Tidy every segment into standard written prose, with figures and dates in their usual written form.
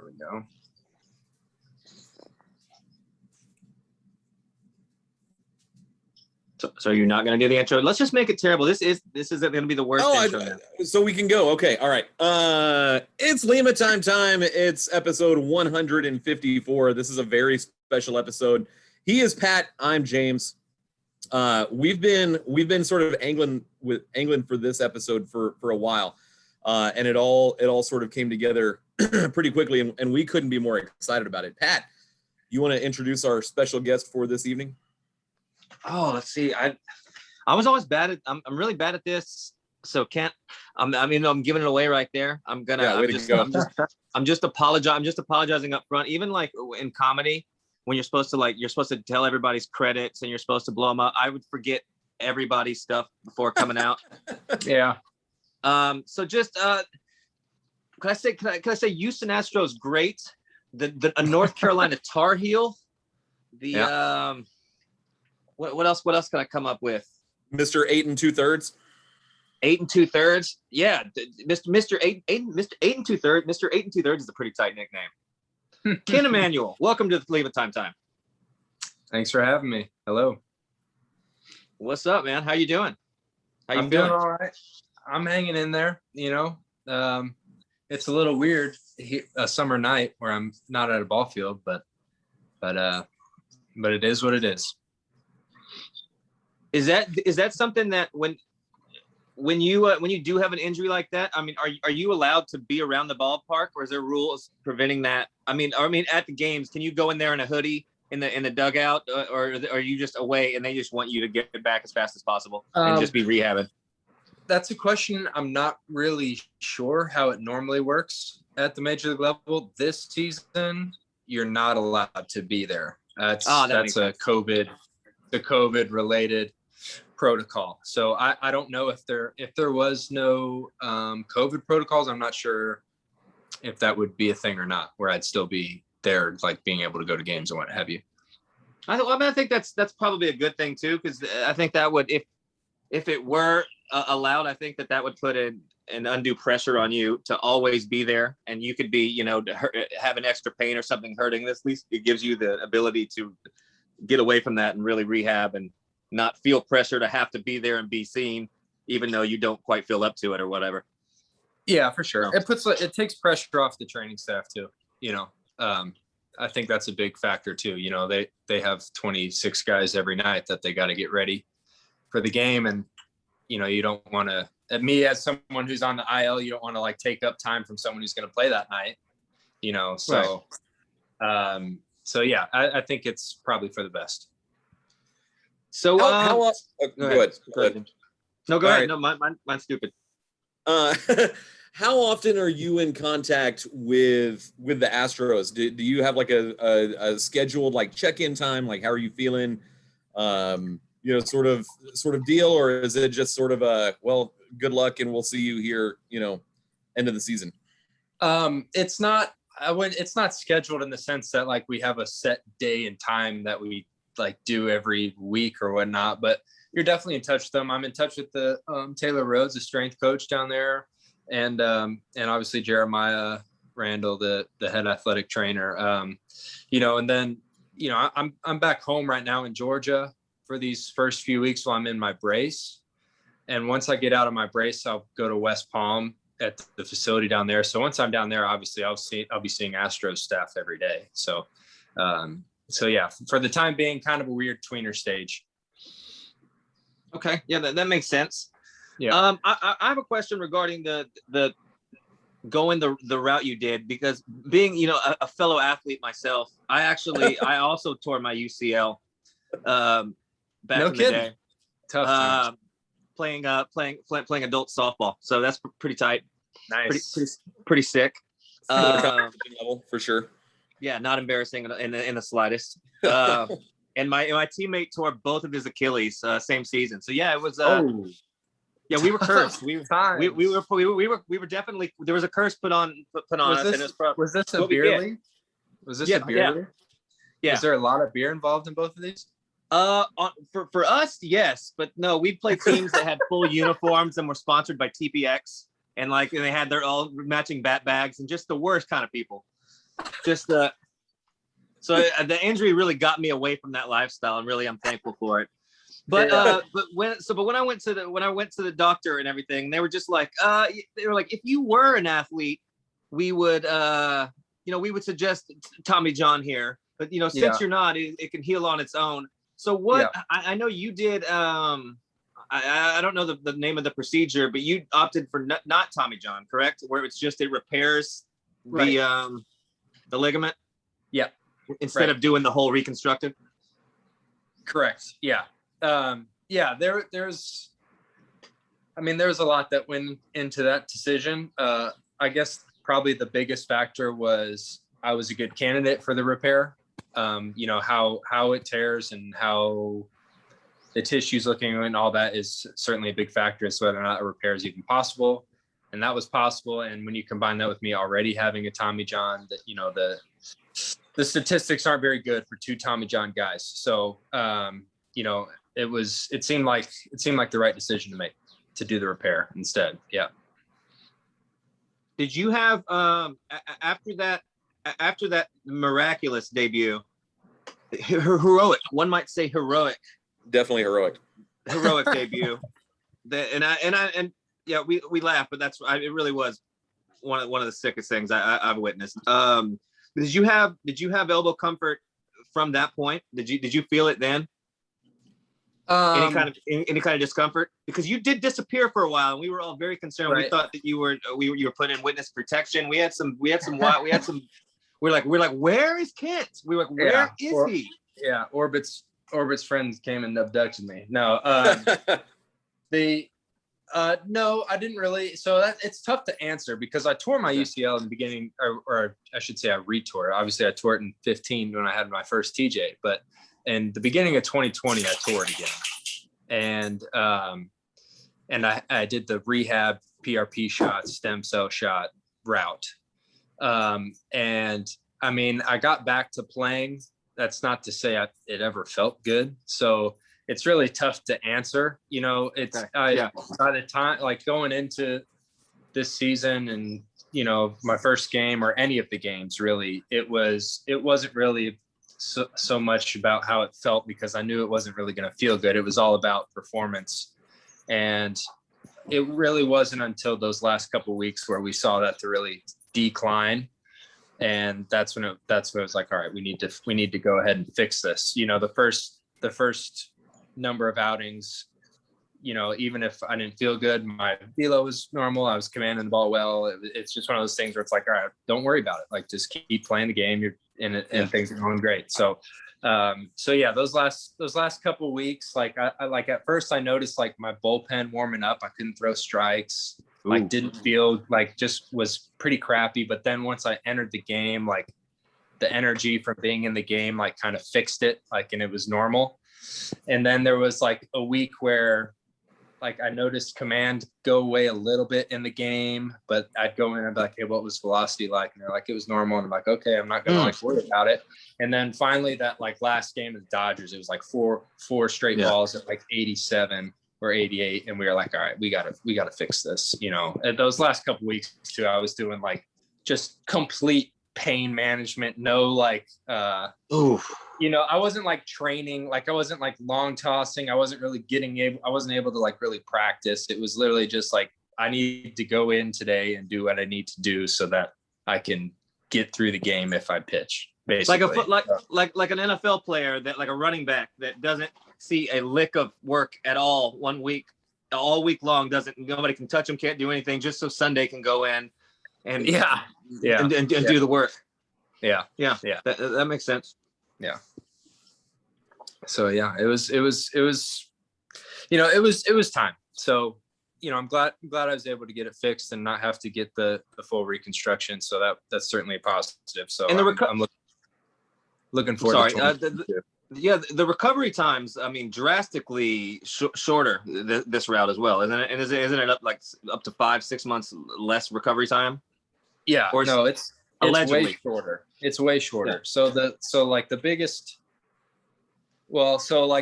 There we go. So you're not going to do the intro? Let's just make it terrible. This is going to be the worst intro. So we can go. Okay. All right. It's Lima time. It's episode 154. This is a very special episode. He is Pat. I'm James. We've been sort of angling for this episode for a while. And it all sort of came together pretty quickly, and we couldn't be more excited about it. Pat, you want to introduce our special guest for this evening? Oh, let's see. I was always bad at. I'm really bad at this. So Kent, I'm giving it away right there. I'm just apologizing up front. Even like in comedy, when you're supposed to tell everybody's credits and you're supposed to blow them up, I would forget everybody's stuff before coming out. Yeah. So just can I say Houston Astros great, a North Carolina Tar Heel, what else can I come up with? Mr. 8 2/3. 8 2/3. Yeah, Mr. 8 2/3. Mr. 8 2/3 is a pretty tight nickname. Kent Emanuel, welcome to the Lima time. Thanks for having me. Hello. What's up, man? How you doing? I'm doing all right. I'm hanging in there. It's a little weird a summer night where I'm not at a ball field, but it is what it is. Is that something that when you do have an injury like that, I mean, are you allowed to be around the ballpark, or is there rules preventing that? I mean, at the games, can you go in there in a hoodie in the dugout, or are you just away and they just want you to get back as fast as possible and just be rehabbing? That's a question I'm not really sure how it normally works at the major league level. This season, you're not allowed to be there. That's a COVID related protocol. So I don't know if there was no COVID protocols. I'm not sure if that would be a thing or not, where I'd still be there, like being able to go to games and what have you. I think that's probably a good thing too, because I think that would, if it were allowed, I think that would put an undue pressure on you to always be there, and you could be, have an extra pain or something hurting. At least it gives you the ability to get away from that and really rehab and not feel pressure to have to be there and be seen, even though you don't quite feel up to it or whatever. Yeah, for sure. It takes pressure off the training staff too. I think that's a big factor too. They have 26 guys every night that they got to get ready for the game. And, you don't want to, me as someone who's on the IL, you don't want to like take up time from someone who's going to play that night, so, right. So yeah, I think it's probably for the best. So how go ahead. No, go ahead. Right. No, mine's stupid. How often are you in contact with the Astros? Do you have like a scheduled like check-in time? Like, how are you feeling? Sort of deal, or is it just sort of good luck and we'll see you here, end of the season? It's not scheduled in the sense that like we have a set day and time that we like do every week or whatnot, but you're definitely in touch with them. I'm in touch with the Taylor Rhodes, the strength coach down there, and obviously Jeremiah Randall, the head athletic trainer. And then I'm back home right now in Georgia for these first few weeks while I'm in my brace, and once I get out of my brace, I'll go to West Palm at the facility down there. So once I'm down there, obviously I'll be seeing Astros staff every day. So yeah, for the time being, kind of a weird tweener stage. Okay. Yeah, that makes sense. Yeah. I have a question regarding the going the route you did, because being, a fellow athlete myself, I also tore my UCL back in the day. Tough. Playing adult softball. So that's pretty tight. Nice. Pretty sick. Level for sure. Yeah, not embarrassing in the slightest. And my teammate tore both of his Achilles same season. So yeah, it was. Yeah, we were cursed. We were definitely, there was a curse put on us. Was this a beer league? Was this a beer league? Yeah. Is there a lot of beer involved in both of these? For us, yes, but no, we played teams that had full uniforms and were sponsored by TPX, and they had their all matching bat bags, and just the worst kind of people. just so the injury really got me away from that lifestyle, and really I'm thankful for it. But when I went to the doctor and everything, they were just like, if you were an athlete, we would we would suggest Tommy John here, but since you're not, it can heal on its own. So what I know you did, I don't know the name of the procedure, but you opted for not Tommy John, correct? Where it's just it repairs the ligament. Yeah. Instead of doing the whole reconstructive. Correct. Yeah. There's a lot that went into that decision. I guess probably the biggest factor was I was a good candidate for the repair. How it tears and how the tissue's looking and all that is certainly a big factor as to whether or not a repair is even possible. And that was possible. And when you combine that with me already having a Tommy John, that the statistics aren't very good for two Tommy John guys. So it seemed like the right decision to make, to do the repair instead. Yeah. Did you have after that miraculous debut, heroic, one might say heroic, definitely heroic debut, we laugh, but it really was one of the sickest things I've witnessed. Did you have elbow comfort from that point? Did you feel it then? Any kind of discomfort? Because you did disappear for a while, and we were all very concerned. Right. We thought that you were put in witness protection. We're like, where is Kent? We were like, where is he? Yeah, Orbit's friends came and abducted me. No, no, I didn't really. So it's tough to answer because I tore my UCL in the beginning, or I should say I retore. Obviously, I tore it in 2015 when I had my first TJ, but in the beginning of 2020, I tore it again, and I did the rehab PRP shot, stem cell shot route, and I mean I got back to playing. That's not to say it ever felt good. So it's really tough to answer. By the time, like, going into this season and, my first game or any of the games, really, it wasn't really so much about how it felt, because I knew it wasn't really going to feel good. It was all about performance. And it really wasn't until those last couple of weeks where we saw that to really decline. And that's when it was like, all right, we need to go ahead and fix this. The first number of outings, even if I didn't feel good, my velo was normal. I was commanding the ball well. It's just one of those things where it's like, all right, don't worry about it. Like, just keep playing the game. You're in it, and things are going great. So those last couple of weeks, like I like at first I noticed like my bullpen warming up. I couldn't throw strikes. Ooh. Like, didn't feel like, just was pretty crappy. But then once I entered the game, like the energy from being in the game, like kind of fixed it, like, and it was normal. And then there was like a week where like I noticed command go away a little bit in the game, but I'd go in and be like, hey, what was velocity like? And they're like, it was normal. And I'm like, okay, I'm not going to worry about it. And then finally that like last game of the Dodgers, it was like four straight balls at like 87 or 88. And we were like, all right, we gotta fix this. And those last couple of weeks too, I was doing like just complete pain management. No, like, I wasn't like training, like I wasn't like long tossing. I wasn't able to like really practice. It was literally just like, I need to go in today and do what I need to do so that I can get through the game if I pitch. Basically, like an NFL player, that like a running back that doesn't see a lick of work at all all week long, nobody can touch him, can't do anything, just so Sunday can go in and do the work. Yeah. That makes sense. Yeah. So yeah, it was time. So, I'm glad I was able to get it fixed and not have to get the full reconstruction. So that's certainly a positive. So and I'm looking forward to the recovery times, I mean, drastically shorter this route as well, isn't it? And isn't it up to 5-6 months less recovery time? Yeah. Or no, it's allegedly way shorter. It's way shorter. Yeah. So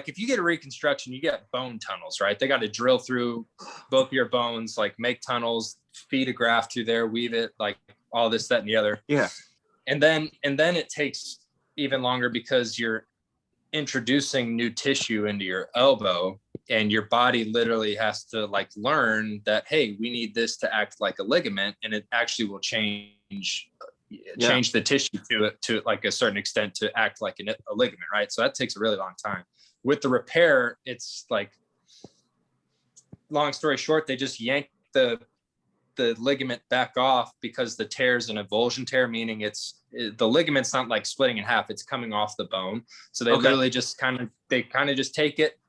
if you get a reconstruction, you get bone tunnels, right? They got to drill through both your bones, like make tunnels, feed a graft through there, weave it, like all this, that, and the other. Yeah. And then it takes even longer because you're introducing new tissue into your elbow, and your body literally has to like learn that, hey, we need this to act like a ligament, and it actually will change the tissue to like a certain extent to act like a ligament, right? So that takes a really long time. With the repair, it's like, long story short, they just yank the ligament back off because the tear is an avulsion tear, meaning the ligament's not like splitting in half, it's coming off the bone. So they literally just kind of just take it,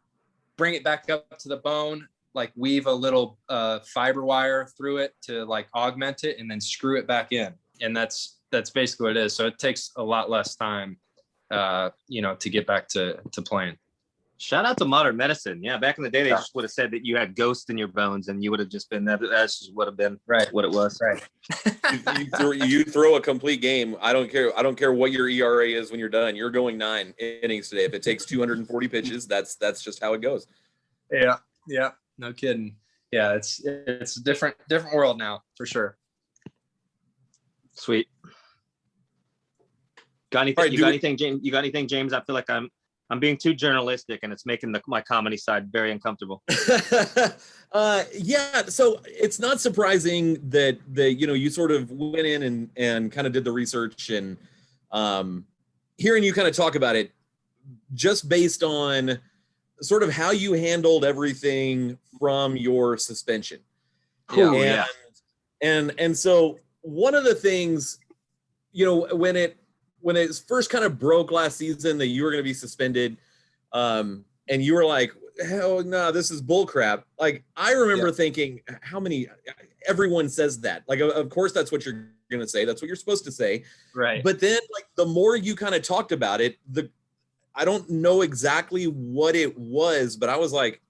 bring it back up to the bone, like weave a little fiber wire through it to like augment it, and then screw it back in. And that's basically what it is. So it takes a lot less time, to get back to playing. Shout out to modern medicine. Yeah, back in the day, they just would have said that you had ghosts in your bones, and you would have just been that. That's just would have been what it was. Right. you throw a complete game. I don't care what your ERA is when you're done. You're going 9 innings today. If it takes 240 pitches, that's just how it goes. Yeah. No kidding. Yeah, it's a different world now for sure. Sweet. Got anything? Right, you got anything, James? You got anything, James? I feel like I'm being too journalistic, and it's making my comedy side very uncomfortable. Yeah. So it's not surprising that you sort of went in and kind of did the research, and hearing you kind of talk about it, just based on sort of how you handled everything from your suspension. Yeah. And so one of the things, when it first kind of broke last season that you were going to be suspended, and you were like, hell no, this is bull crap. Like, I remember thinking, everyone says that. Like, of course, that's what you're going to say. That's what you're supposed to say. Right. But then, like, the more you kind of talked about it, I don't know exactly what it was, but I was like,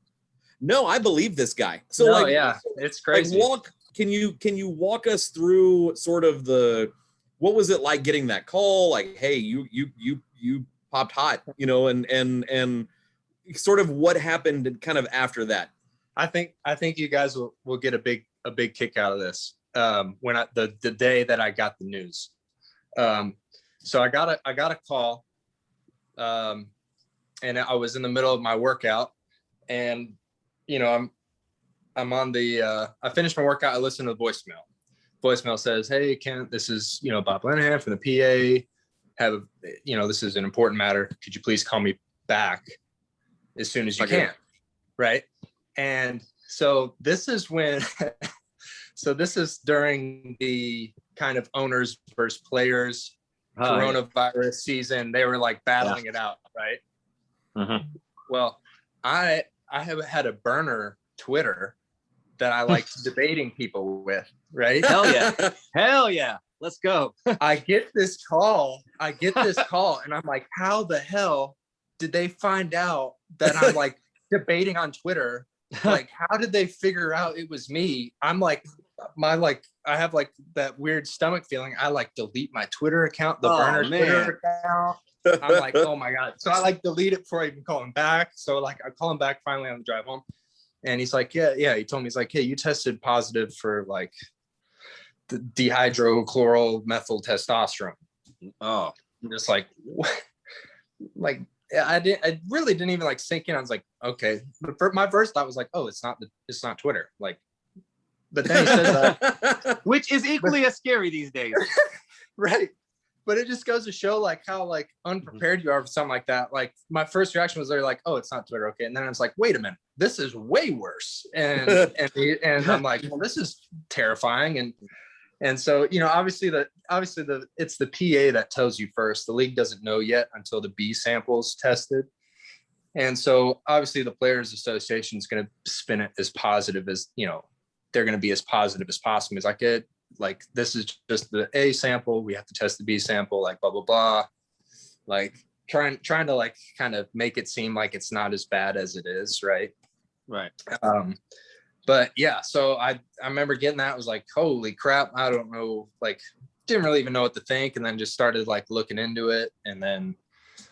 no, I believe this guy. So it's crazy. Like, can you walk us through sort of what was it like getting that call? Like, hey, you popped hot, and sort of what happened kind of after that. I think you guys will get a big kick out of this. When the day that I got the news. So I got a call, and I was in the middle of my workout, and I'm on I finished my workout. I listened to the voicemail. Voicemail says, "Hey, Kent, this is, Bob Lanahan from the PA. This is an important matter. Could you please call me back as soon as you can?" Right. And so this is this is during the kind of owners versus players coronavirus season. They were like battling it out. Right. Mm-hmm. Well, I have had a burner Twitter that I like debating people with, right? Hell yeah. Let's go. I get this call, and I'm like, how the hell did they find out that I'm like debating on Twitter? Like, how did they figure out it was me? I'm like, I have like that weird stomach feeling. I like delete my Twitter account, burner Twitter account. I'm like, oh my God. So I like delete it before I even call him back. So like I call him back finally on the drive home. And he's like, yeah. He told me, he's like, hey, you tested positive for like the dihydrochloral testosterone. Oh, I'm just like, what? Like, I really didn't even like sink in. I was like, okay. But my first thought was like, oh, it's not Twitter. Like, but then he said that, which is equally as scary these days. Right. But it just goes to show like how like unprepared you are for something like that. Like my first reaction was they're like, oh, it's not Twitter. Okay. And then I was like, wait a minute, this is way worse. And I'm like, well, this is terrifying. And so, obviously it's the PA that tells you first. The league doesn't know yet until the B sample's tested. And so obviously the Players Association is going to spin it as positive as, they're going to be as positive as possible. As I could. Like, this is just the A sample. We have to test the B sample, like blah, blah, blah. Like trying to like kind of make it seem like it's not as bad as it is. Right. Right. But yeah, so I remember getting that. I was like, holy crap. I don't know. Like, didn't really even know what to think. And then just started like looking into it and then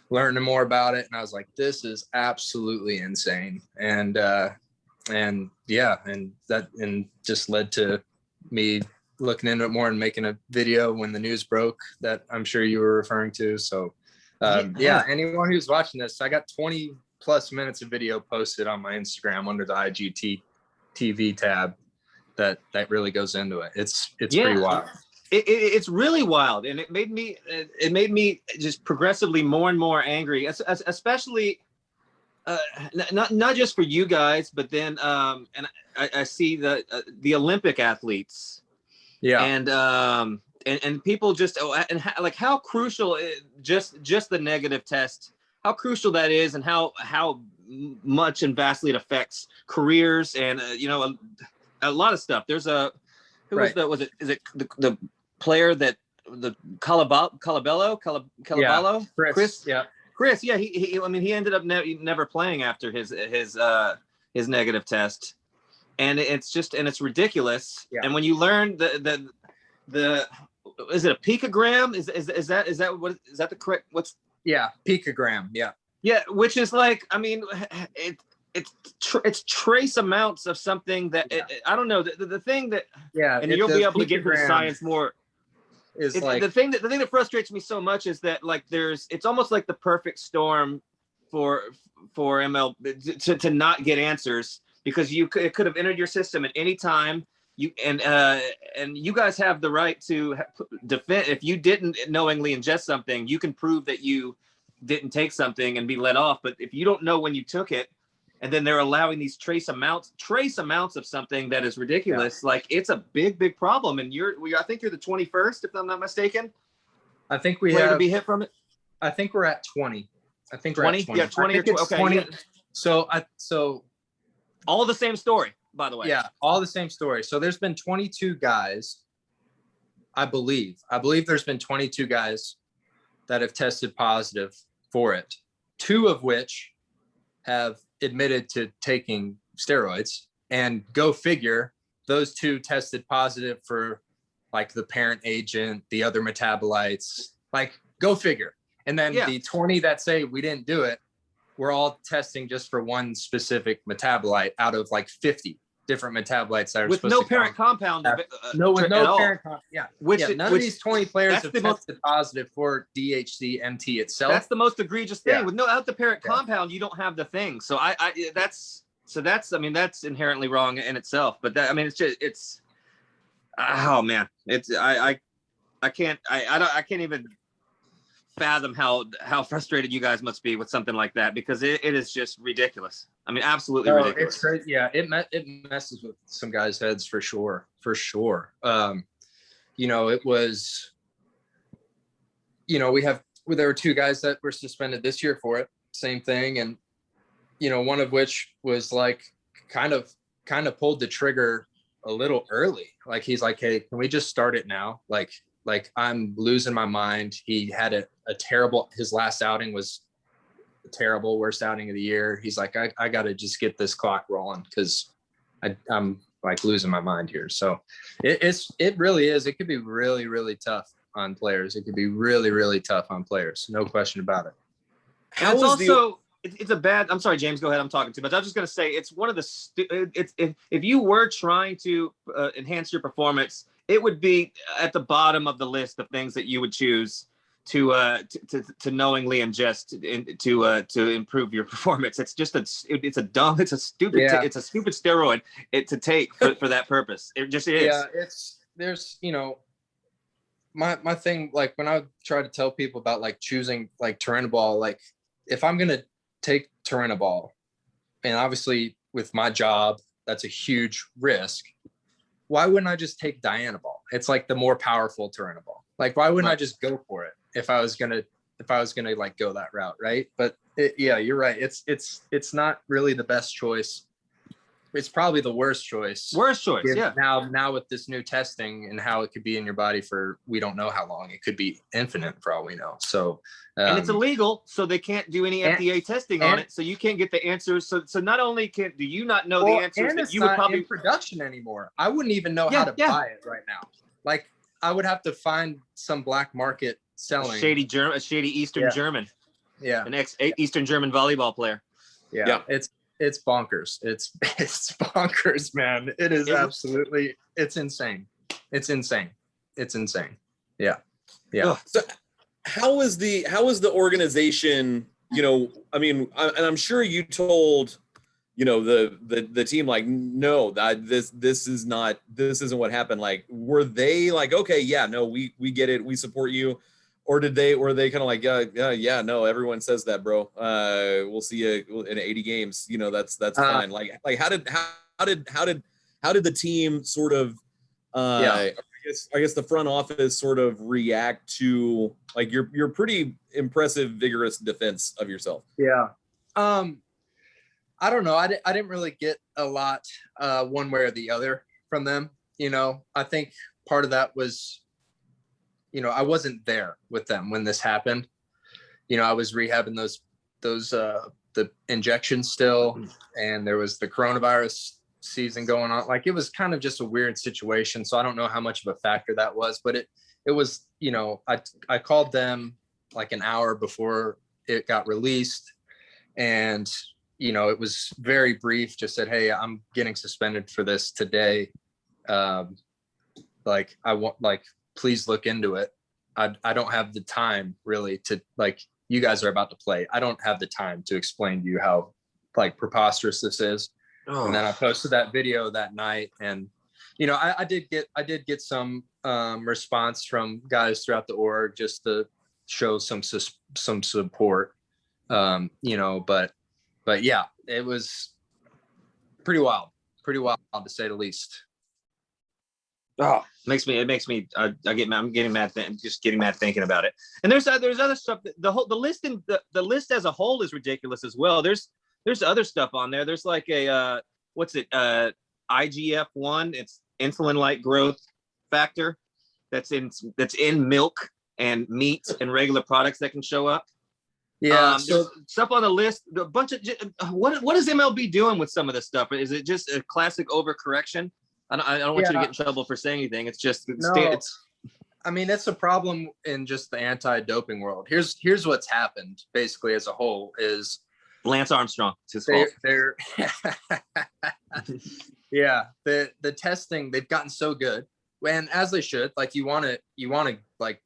learning more about it. And I was like, this is absolutely insane. And just led to me looking into it more and making a video when the news broke that I'm sure you were referring to. So yeah, anyone who's watching this, I got 20 plus minutes of video posted on my Instagram under the IGTV tab that really goes into it. It's pretty wild. It's really wild, and it made me just progressively more and more angry, especially not just for you guys, but then and I see the Olympic athletes, and people just like how crucial just the negative test, how crucial that is, and how much and vastly it affects careers and a lot of stuff. There's a was it the player that the Calabello, Chris, he ended up never playing after his negative test, and it's ridiculous. And when you learn the is it a picogram, is that what is that the correct picogram, which is like, I mean, it's trace amounts of something that I don't know, the thing that and you'll be able to get into the science more. The thing that frustrates me so much is that like it's almost like the perfect storm for ML to not get answers, because it could have entered your system at any time. You and you guys have the right to defend. If you didn't knowingly ingest something, you can prove that you didn't take something and be let off. But if you don't know when you took it, and then they're allowing these trace amounts of something that is ridiculous, like it's a big problem. And I think you're the 21st, if I'm not mistaken. I think we have to be hit from it. I think we're at 20. I think 20. Yeah, 20 or 20. Okay. 20. Yeah. So all the same story, by the way. Yeah, all the same story. So there's been 22 guys, I believe there's been 22 guys that have tested positive for it, 2 of which have admitted to taking steroids, and go figure, those 2 tested positive for like the parent agent, the other metabolites, like go figure. And then the 20 that say we didn't do it, we're all testing just for one specific metabolite out of like 50 different metabolites that are with no parent compound. No parent compound. Yeah. None of these 20 players have tested positive for DHC MT itself. That's the most egregious thing. Without the parent compound, you don't have the thing. So that's inherently wrong in itself. But oh man, I can't even fathom how frustrated you guys must be with something like that, because it is just ridiculous. I mean, absolutely ridiculous. It's crazy. Yeah, it messes with some guys' heads for sure. It was, there were 2 guys that were suspended this year for it, same thing, and one of which was like kind of pulled the trigger a little early. Like he's like, hey, can we just start it now? Like I'm losing my mind. He had a terrible, his last outing was a terrible, worst outing of the year. He's like, I got to just get this clock rolling, because I'm like losing my mind here. So it really is. It could be really, really tough on players. It could be really, really tough on players. No question about it. It's also, it's a bad, I'm sorry, James, go ahead. I'm talking too much. I was just going to say, it's one of the, if you were trying to enhance your performance, it would be at the bottom of the list of things that you would choose to knowingly ingest to improve your performance. It's just a stupid steroid to take for that purpose. It just is. Yeah, there's my thing, like when I try to tell people about like choosing like Turinabol, like if I'm gonna take Turinabol, and obviously with my job that's a huge risk, why wouldn't I just take Dianabol? It's like the more powerful Turinabol. Like, why wouldn't I just go for it if I was gonna like go that route, right? But you're right. It's not really the best choice. It's probably the worst choice. Yeah. Now with this new testing and how it could be in your body for, we don't know how long. It could be infinite for all we know. So and it's illegal, so they can't do any FDA testing on it. So you can't get the answers. So not only do you not know the answers, that you would probably in production anymore. I wouldn't even know how to buy it right now. Like I would have to find some black market selling a shady Eastern German. Yeah. An Eastern German volleyball player. Yeah. It's bonkers. It's bonkers, man. It is absolutely, it's insane. It's insane. It's insane. Yeah. Yeah. So how is the organization, I mean, and I'm sure you told, the team, like, no, that this isn't what happened. Like, were they like, okay, yeah, no, we get it, we support you, or were they kind of like, yeah, no, everyone says that, bro. We'll see you in 80 games. That's fine. Like how did the team sort of, I guess the front office sort of react to, like, your pretty impressive, vigorous defense of yourself? Yeah. I don't know. I didn't really get a lot one way or the other from them. I think part of that was, I wasn't there with them when this happened. I was rehabbing those the injections still, and there was the coronavirus season going on. Like, it was kind of just a weird situation. So I don't know how much of a factor that was, but it was, I called them like an hour before it got released, and it was very brief, just said, hey, I'm getting suspended for this today. Like, I want, like, please look into it. I don't have the time really to, like, you guys are about to play. I don't have the time to explain to you how, like, preposterous this is. Oh. And then I posted that video that night, and, I did get some response from guys throughout the org just to show some support. But yeah, it was pretty wild to say the least. Oh, it makes me I'm getting mad. Just getting mad thinking about it. And there's other stuff. The list as a whole is ridiculous as well. There's other stuff on there. There's like a IGF-1. It's insulin-like growth factor that's in milk and meat and regular products that can show up. Yeah. So stuff on the list, a bunch of what is MLB doing with some of this stuff? Is it just a classic overcorrection? I don't want you to get in trouble for saying anything. It's just I mean, it's a problem in just the anti-doping world. Here's what's happened basically as a whole is Lance Armstrong. It's his fault. They're yeah, the testing, they've gotten so good, and as they should. Like, you want to like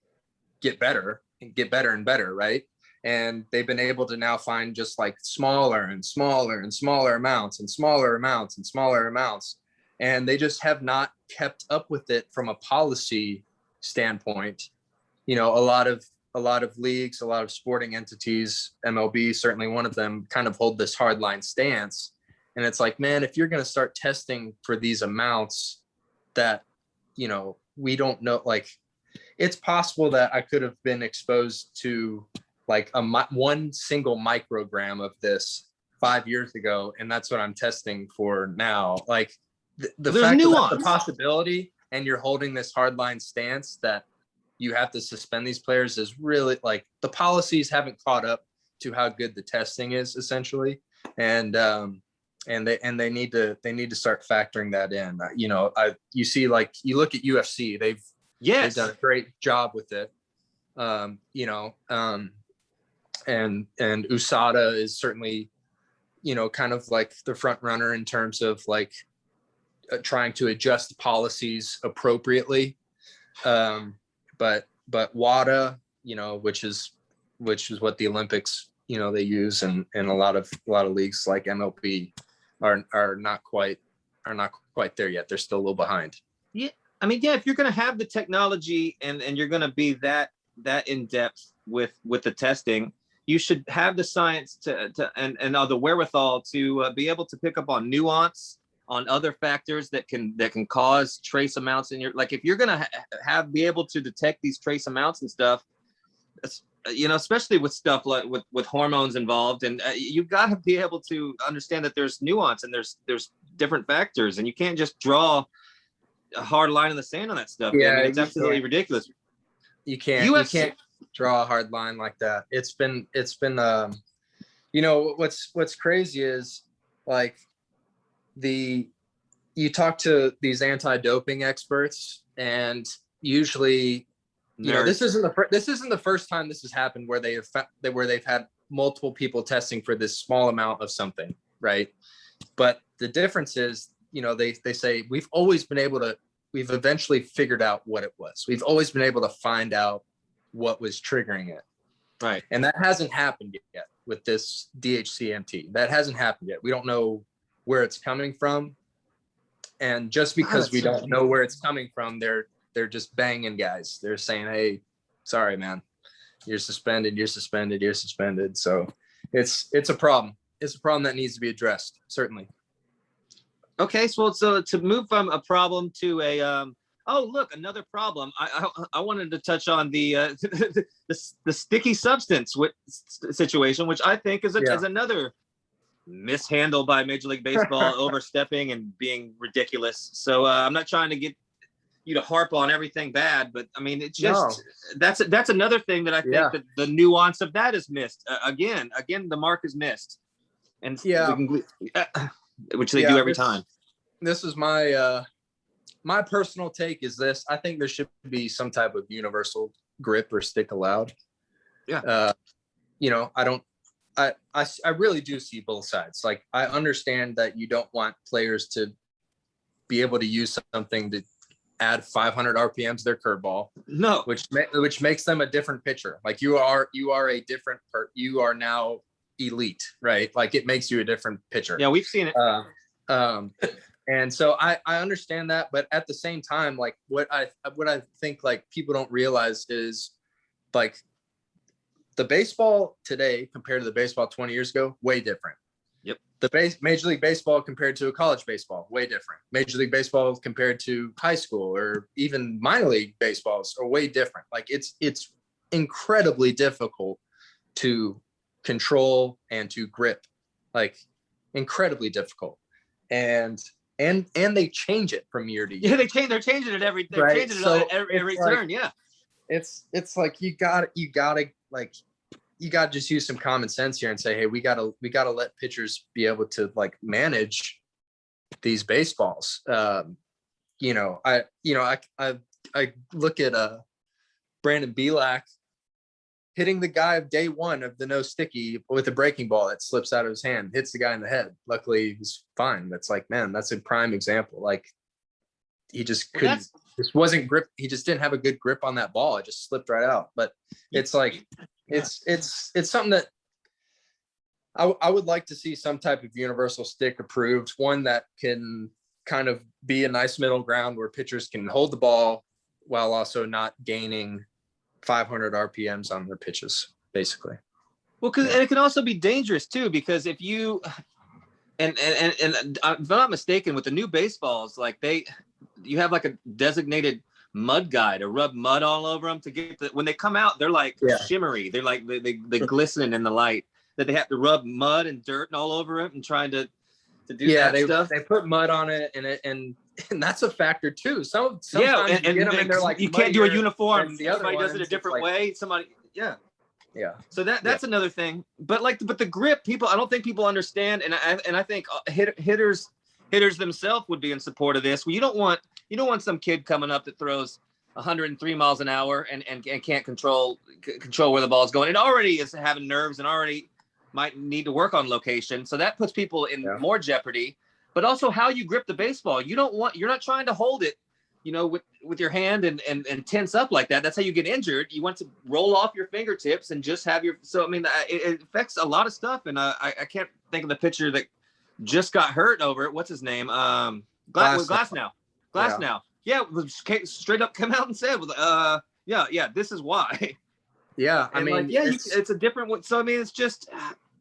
get better and better, right? And they've been able to now find just like smaller and smaller and smaller amounts and smaller amounts and smaller amounts. And they just have not kept up with it from a policy standpoint. A lot of leagues, a lot of sporting entities, MLB, certainly one of them, kind of hold this hardline stance. And it's like, man, if you're going to start testing for these amounts that, we don't know, like, it's possible that I could have been exposed to like one single microgram of this 5 years ago, and that's what I'm testing for now. Like, the fact that the possibility, and you're holding this hardline stance that you have to suspend these players, is really, like, the policies haven't caught up to how good the testing is, essentially. And they need to start factoring that in. You see, like, you look at UFC, they've done a great job with it. And USADA is certainly, kind of like the front runner in terms of, like, trying to adjust policies appropriately. But WADA, which is what the Olympics, they use, and a lot of leagues like MLB are not quite there yet. They're still a little behind. Yeah. I mean, yeah, if you're going to have the technology and you're going to be that in depth with the testing, you should have the science and the wherewithal to be able to pick up on nuance, on other factors that can cause trace amounts in your, like, if you're going to be able to detect these trace amounts and stuff, especially with stuff like with hormones involved, and you've got to be able to understand that there's nuance and there's different factors, and you can't just draw a hard line in the sand on that stuff. Yeah, I mean, it's absolutely ridiculous. You can't draw a hard line like that. It's been what's crazy is, like, you talk to these anti-doping experts, and usually, this isn't the first time this has happened where they've had multiple people testing for this small amount of something, right? But the difference is, they say we've always been able to we've eventually figured out what it was. We've always been able to find out what was triggering it. Right. And that hasn't happened yet with this DHCMT. That hasn't happened yet. We don't know where it's coming from. And just because we don't know where it's coming from, they're just banging guys. They're saying, hey, sorry, man, you're suspended. So it's a problem. It's a problem that needs to be addressed, certainly. Okay, so to move from a problem to a oh, look, another problem. I wanted to touch on the the sticky substance situation, which I think is another mishandle by Major League Baseball, overstepping and being ridiculous. So I'm not trying to get you to harp on everything bad, but I mean, it's just that's another thing that I think that the nuance of that is missed. Again, the mark is missed, and which they do every time. This is my my personal take is this. I think there should be some type of universal grip or stick allowed. Yeah. You know, I really do see both sides. Like, I understand that you don't want players to be able to use something to add 500 RPMs to their curveball. No, which makes them a different pitcher. Like, you are a different you are now elite, right? Like, it makes you a different pitcher. Yeah, we've seen it. And so I understand that, but at the same time, like, what I think, like, people don't realize is, like, the baseball today compared to the baseball 20 years ago, way different. Yep. The Major League Baseball compared to a college baseball, way different. Major League Baseball compared to high school or even minor league baseballs are way different. Like, it's incredibly difficult to control and to grip, like, incredibly difficult. And they change it from year to year. Yeah, they're changing it every turn. Yeah. It's like you gotta just use some common sense here and say, hey, we gotta let pitchers be able to, like, manage these baseballs. You know, I look at Brandon Belak hitting the guy of day one of the no sticky with a breaking ball that slips out of his hand, hits the guy in the head. Luckily, he was fine. That's like, man, that's a prime example. Like, he just couldn't. This wasn't grip. He just didn't have a good grip on that ball. It just slipped right out. But it's like, it's something that I would like to see some type of universal stick approved, one that can kind of be a nice middle ground where pitchers can hold the ball while also not gaining 500 RPMs on their pitches, basically. Well, and it can also be dangerous too, because if you, and if I'm not mistaken, with the new baseballs, like you have like a designated mud guy to rub mud all over them to get when they come out, they're like shimmery. They're like, they glisten in the light, that they have to rub mud and dirt and all over it and trying to do that stuff. They put mud on it and that's a factor too. Sometimes and you get them and they're like, you can't do a uniform. Everybody does it a different like, way. Somebody, yeah. So that's yeah. another thing. But the grip, I don't think people understand. And I think hitters themselves would be in support of this. Well, you don't want some kid coming up that throws 103 miles an hour and can't control where the ball is going. It already is having nerves and already might need to work on location. So that puts people in more jeopardy. But also how you grip the baseball. You're not trying to hold it, with your hand and tense up like that. That's how you get injured. You want to roll off your fingertips and just have so I mean, it affects a lot of stuff. And I can't think of the pitcher that just got hurt over it. What's his name? Glasnow. Yeah, straight up come out and said, this is why. Yeah, I mean, it's a different one. So I mean, it's just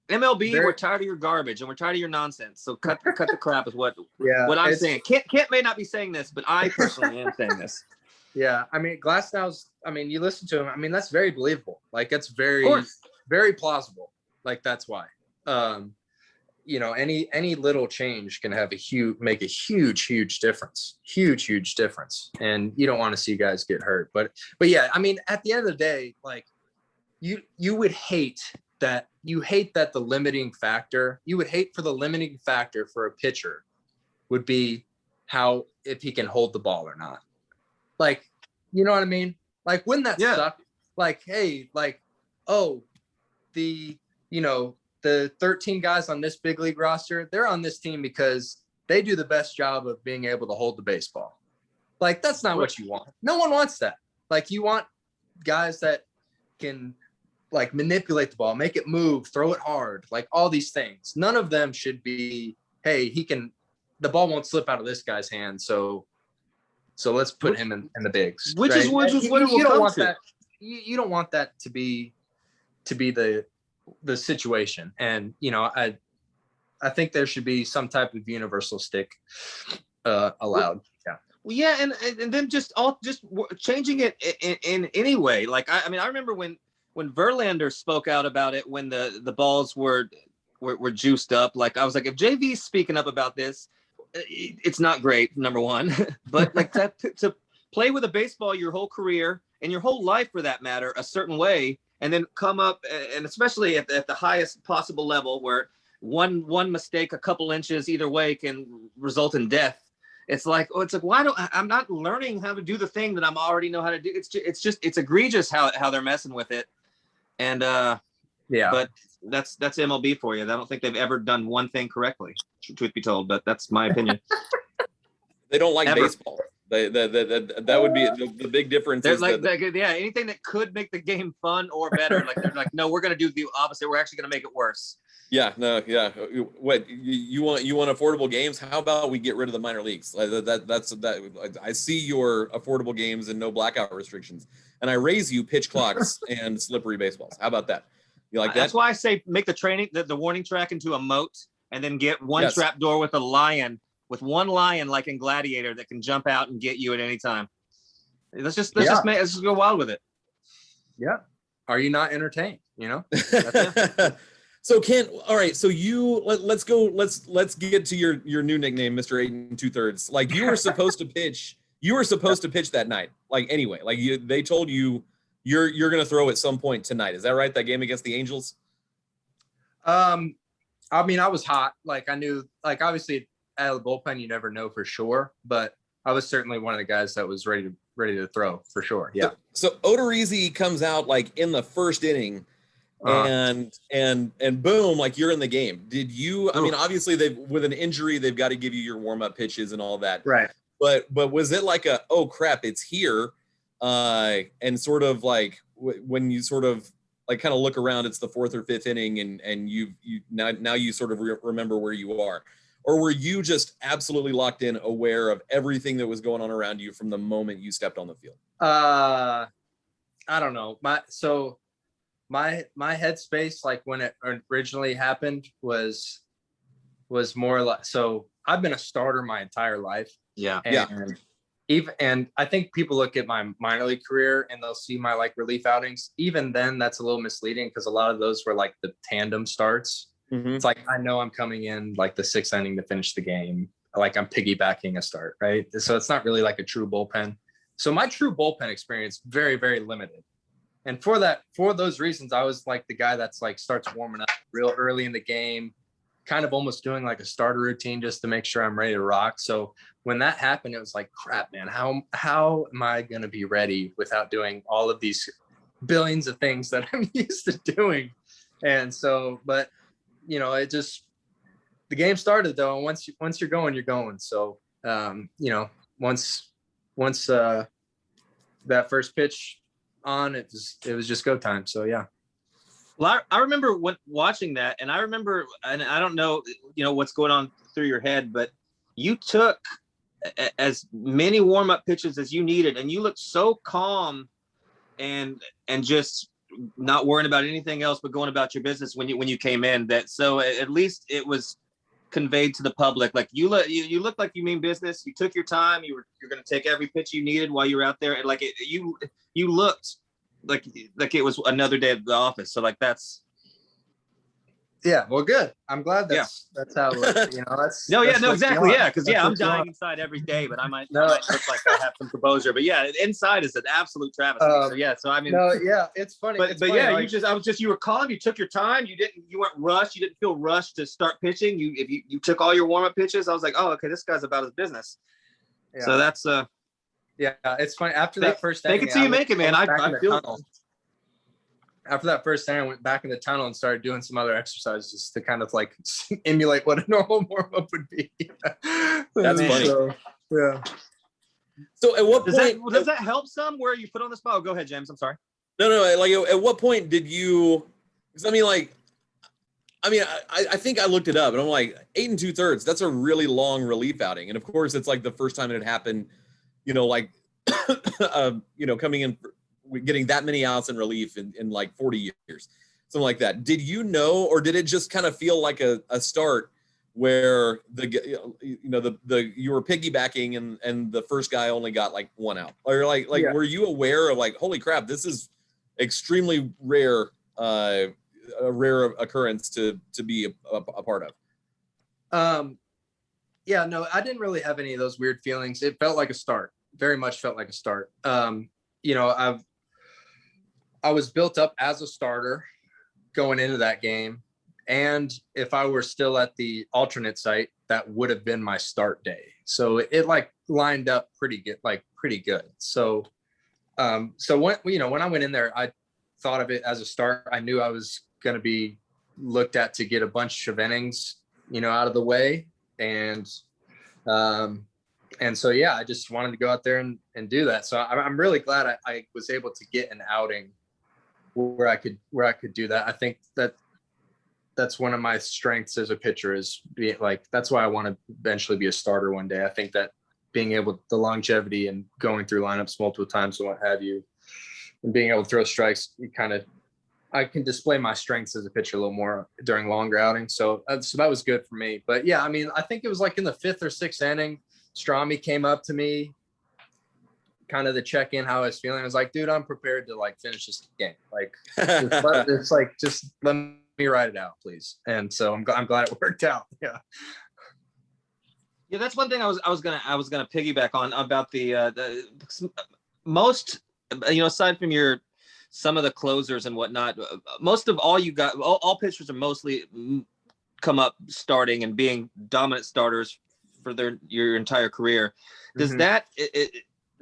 MLB. We're tired of your garbage and we're tired of your nonsense. So cut the crap is what I'm saying. Kent may not be saying this, but I personally am saying this. Yeah, I mean, Glasnow's. I mean, you listen to him. I mean, that's very believable. Like, it's very, very plausible. Like, that's why. Any little change can make a huge difference. Huge difference. And you don't want to see guys get hurt. But yeah, I mean, at the end of the day, like, you would hate that the limiting factor, you would hate for the limiting factor for a pitcher would be if he can hold the ball or not. Like, you know what I mean? Like, wouldn't that suck? Like, hey, like, the 13 guys on this big league roster, they're on this team because they do the best job of being able to hold the baseball. Like, that's not what you want. No one wants that. Like, you want guys that can like manipulate the ball, make it move, throw it hard, like all these things. None of them should be, hey, the ball won't slip out of this guy's hand. So let's put him in the bigs. Which is what it will you don't come want to. that. You don't want that to be the situation. And, I think there should be some type of universal stick allowed. Yeah. Well, yeah, and then just changing it in any way. Like I remember when Verlander spoke out about it when the balls were juiced up. Like I was like, if JV's speaking up about this, it's not great. Number one, but like to play with a baseball your whole career and your whole life for that matter a certain way, and then come up and especially at the highest possible level where one mistake a couple inches either way can result in death. It's like I'm not learning how to do the thing that I'm already know how to do. It's egregious how they're messing with it. And but that's MLB for you. I don't think they've ever done one thing correctly, truth be told, but that's my opinion. They don't like baseball. That would be the big difference. There's anything that could make the game fun or better. Like they're like, no, we're going to do the opposite. We're actually going to make it worse. Yeah, no, yeah. What you want affordable games? How about we get rid of the minor leagues? That's I see your affordable games and no blackout restrictions, and I raise you pitch clocks and slippery baseballs. How about that? You like that? That's why I say make the warning track into a moat, and then get one trap door with one lion like in Gladiator that can jump out and get you at any time. Let's just go wild with it. Yeah. Are you not entertained? So Kent, all right. So let's get to your new nickname, Mr. 8 2/3. Like you were supposed to pitch. You were supposed to pitch that night. Like anyway, like they told you you're going to throw at some point tonight. Is that right? That game against the Angels. I was hot. Like I knew. Like obviously out of the bullpen, you never know for sure. But I was certainly one of the guys that was ready to throw for sure. Yeah. So Odorizzi comes out like in the first inning. And boom, like you're in the game. Did you, obviously with an injury, they've got to give you your warm-up pitches and all that. Right. But was it like oh crap, it's here. And sort of like when you sort of like kind of look around, it's the fourth or fifth inning and you now you sort of remember where you are, or were you just absolutely locked in, aware of everything that was going on around you from the moment you stepped on the field? I don't know. My headspace, like when it originally happened, was more like, so I've been a starter my entire life. Yeah. And I think people look at my minor league career and they'll see my like relief outings. Even then, that's a little misleading because a lot of those were like the tandem starts. Mm-hmm. It's like, I know I'm coming in like the sixth inning to finish the game. Like I'm piggybacking a start, right? So it's not really like a true bullpen. So my true bullpen experience, very, very limited. And for those reasons, I was like the guy that's like starts warming up real early in the game, kind of almost doing like a starter routine just to make sure I'm ready to rock. So when that happened, it was like, crap, man, how am I going to be ready without doing all of these billions of things that I'm used to doing? And so, but it just, the game started though. And once you're going, you're going. So, once that first pitch on, it was just go time. So yeah. Well, I remember watching that, and I remember, and I don't know, what's going on through your head, but you took as many warm-up pitches as you needed, and you looked so calm and just not worrying about anything else but going about your business when you came in. That so at least it was conveyed to the public, like you look like you mean business. You took your time. You're going to take every pitch you needed while you were out there, and like you looked like it was another day at the office. So like that's. Yeah, well, good. I'm glad that's how it looks. That's exactly. Yeah, because I'm dying inside every day, but I might look like I have some composure. But yeah, inside is an absolute travesty. It's funny. But funny, yeah, like, you were calm. You took your time. You weren't rushed. You didn't feel rushed to start pitching. If you took all your warm up pitches, I was like, oh, okay, this guy's about his business. Yeah. So that's it's funny. After that first inning, they can see you make it, man. I feel. After that first inning, I went back in the tunnel and started doing some other exercises to kind of like emulate what a normal warm-up would be. That's funny. So, yeah. So at what Does point does that help some where you put on the spot? Oh, go ahead, James. I'm sorry. No, like at what point did you? Because I think I looked it up and I'm like 8 2/3. That's a really long relief outing, and of course it's like the first time it had happened. Like coming in, getting that many outs in relief in like 40 years, something like that. Did you know, or did it just kind of feel like a start where you were piggybacking and the first guy only got like one out, or were you aware of like, holy crap, this is extremely rare, a rare occurrence to be a part of? Yeah, no, I didn't really have any of those weird feelings. It felt like a start, very much felt like a start. I was built up as a starter going into that game. And if I were still at the alternate site, that would have been my start day. So it like lined up pretty good. So when I went in there, I thought of it as a start. I knew I was going to be looked at to get a bunch of innings, out of the way. And so, yeah, I just wanted to go out there and do that. So I'm really glad I was able to get an outing where I could do that. I think that's one of my strengths as a pitcher, is being like, that's why I want to eventually be a starter one day. I think that being able, the longevity and going through lineups multiple times and what have you, and being able to throw strikes, I can display my strengths as a pitcher a little more during longer outings. So that was good for me. But yeah, I think it was like in the 5th or 6th inning, Strami came up to me, kind of the check in how I was feeling. I was like, dude, I'm prepared to like finish this game. Like, it's like, just let me ride it out, please. And so I'm glad it worked out. Yeah. Yeah, that's one thing I was gonna piggyback on about the most, aside from some of the closers and whatnot, most of all all pitchers are mostly come up starting and being dominant starters for your entire career. Does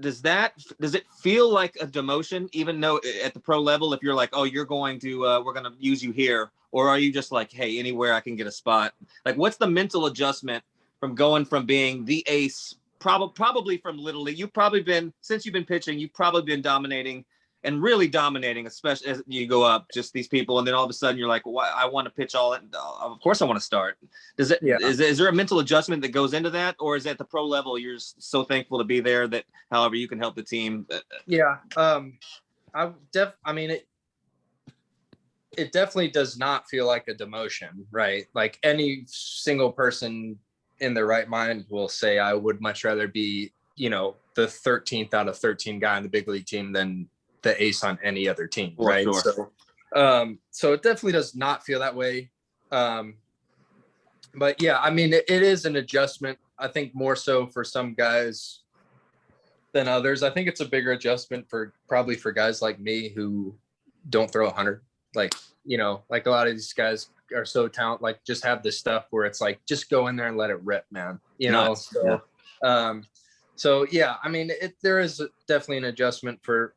does it feel like a demotion, even though at the pro level, if you're like, oh, you're going to we're going to use you here, or are you just like, hey, anywhere I can get a spot? Like, what's the mental adjustment from going from being the ace, probably from Little League? Since you've been pitching, you've probably been dominating and really dominating, especially as you go up, just these people. And then all of a sudden you're like, well, I want to pitch of course I want to start. Is there a mental adjustment that goes into that? Or is it at the pro level, you're so thankful to be there that however you can help the team? Yeah. It definitely does not feel like a demotion, right? Like any single person in their right mind will say, I would much rather be, the 13th out of 13 guy on the big league team than the ace on any other team, right? Sure. So it definitely does not feel that way. But yeah, it is an adjustment. I think more so for some guys than others. I think it's a bigger adjustment probably for guys like me who don't throw 100. Like, like a lot of these guys are so talented, like just have this stuff where it's like, just go in there and let it rip, man. So yeah, there is definitely an adjustment for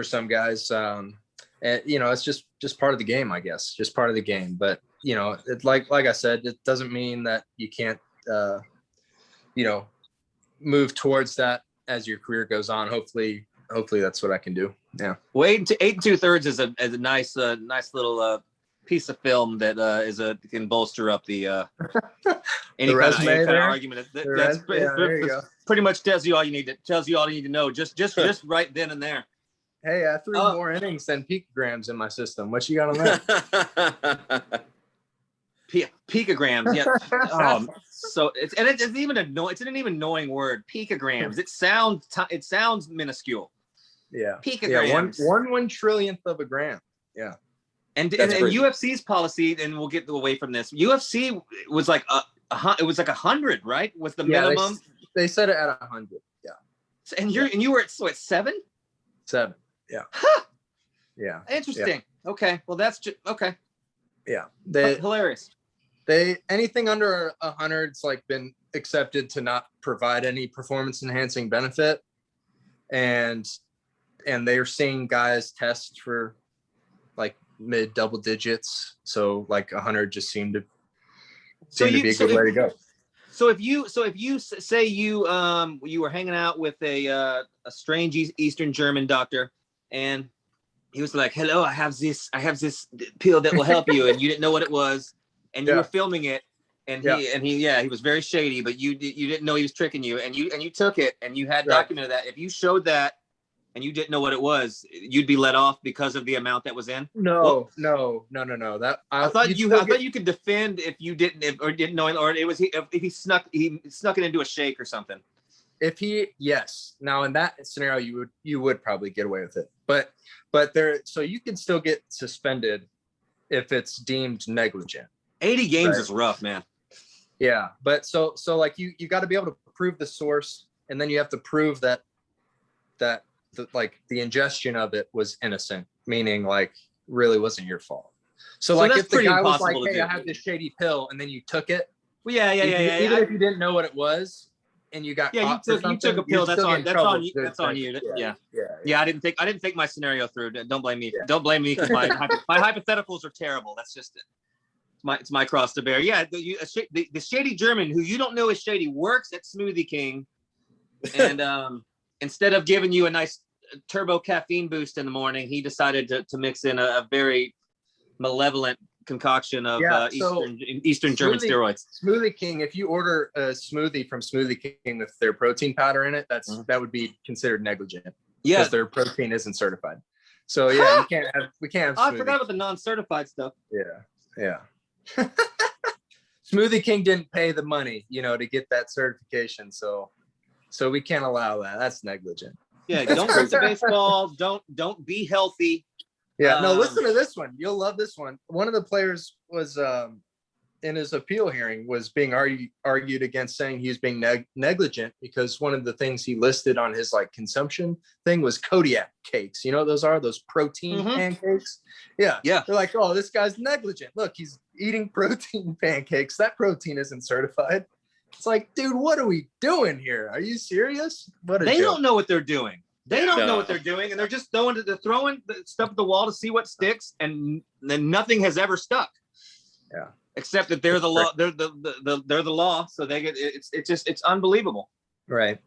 some guys. And it's just part of the game, I guess, just part of the game. But it, like I said, it doesn't mean that you can't move towards that as your career goes on. Hopefully that's what I can do. Yeah. Well, 8 2/3 is a nice little piece of film that can bolster up the any kind of argument. That's pretty much tells you all you need to know. Just right then and there. Hey, I threw more innings than picograms in my system. What you got on that? Picograms, yeah. So it's an even annoying word. Picograms. It sounds minuscule. Yeah. Picograms. Yeah, one trillionth of a gram. Yeah. And UFC's policy, and we'll get away from this. UFC was like it was like 100, right? Was the minimum? They set it at 100. Yeah. And you were at 7? 7. Yeah. Huh. Yeah. Interesting. Yeah. Okay. Well, that's just okay. Yeah. Hilarious. Anything under 100's like been accepted to not provide any performance enhancing benefit, and they're seeing guys test for like mid double digits. So like 100 just seemed to be a good way to go. So if you say you were hanging out with a strange Eastern German doctor, and he was like, "Hello, I have this pill that will help you," and you didn't know what it was, and you were filming it, and he was very shady, but you didn't know he was tricking you, and you took it, and you had documented that. If you showed that and you didn't know what it was, you'd be let off because of the amount that was in. No. That I thought you could defend if you didn't know, or it was if he snuck it into a shake or something. Yes. Now in that scenario, you would probably get away with it, but so you can still get suspended if it's deemed negligent. 80 games is rough, man. Yeah, but so like you got to be able to prove the source, and then you have to prove that the ingestion of it was innocent, meaning like really wasn't your fault. So like if the guy was like, "Hey, I have this shady pill," and then you took it. Well, yeah. Even if you didn't know what it was, and you got you took a pill. That's on you. That's on you. Yeah. I didn't think my scenario through. Don't blame me. Don't blame me because my hypotheticals are terrible. That's just it. It's my cross to bear. Yeah, the shady German who you don't know is shady works at Smoothie King, and instead of giving you a nice turbo caffeine boost in the morning, he decided to mix in a very malevolent concoction of Eastern German steroids. Smoothie King, if you order a smoothie from Smoothie King with their protein powder in it, that would be considered negligent. Yeah, because their protein isn't certified. So yeah, we can't have I forgot about the non-certified stuff. Yeah. Smoothie King didn't pay the money, to get that certification. So we can't allow that. That's negligent. Yeah, don't go to baseball. Don't be healthy. Yeah, no, listen to this one. You'll love this one. One of the players was in his appeal hearing was being argued against, saying he was being negligent because one of the things he listed on his like consumption thing was Kodiak cakes. You know what those are? Those protein pancakes. Yeah. They're like, "Oh, this guy's negligent. Look, he's eating protein pancakes. That protein isn't certified." It's like, dude, what are we doing here? Are you serious? They don't know what they're doing. They don't know what they're doing, and they're just throwing the stuff at the wall to see what sticks, and then nothing has ever stuck. Yeah. Except that they're the law. They're the law, so they get it's unbelievable. Right.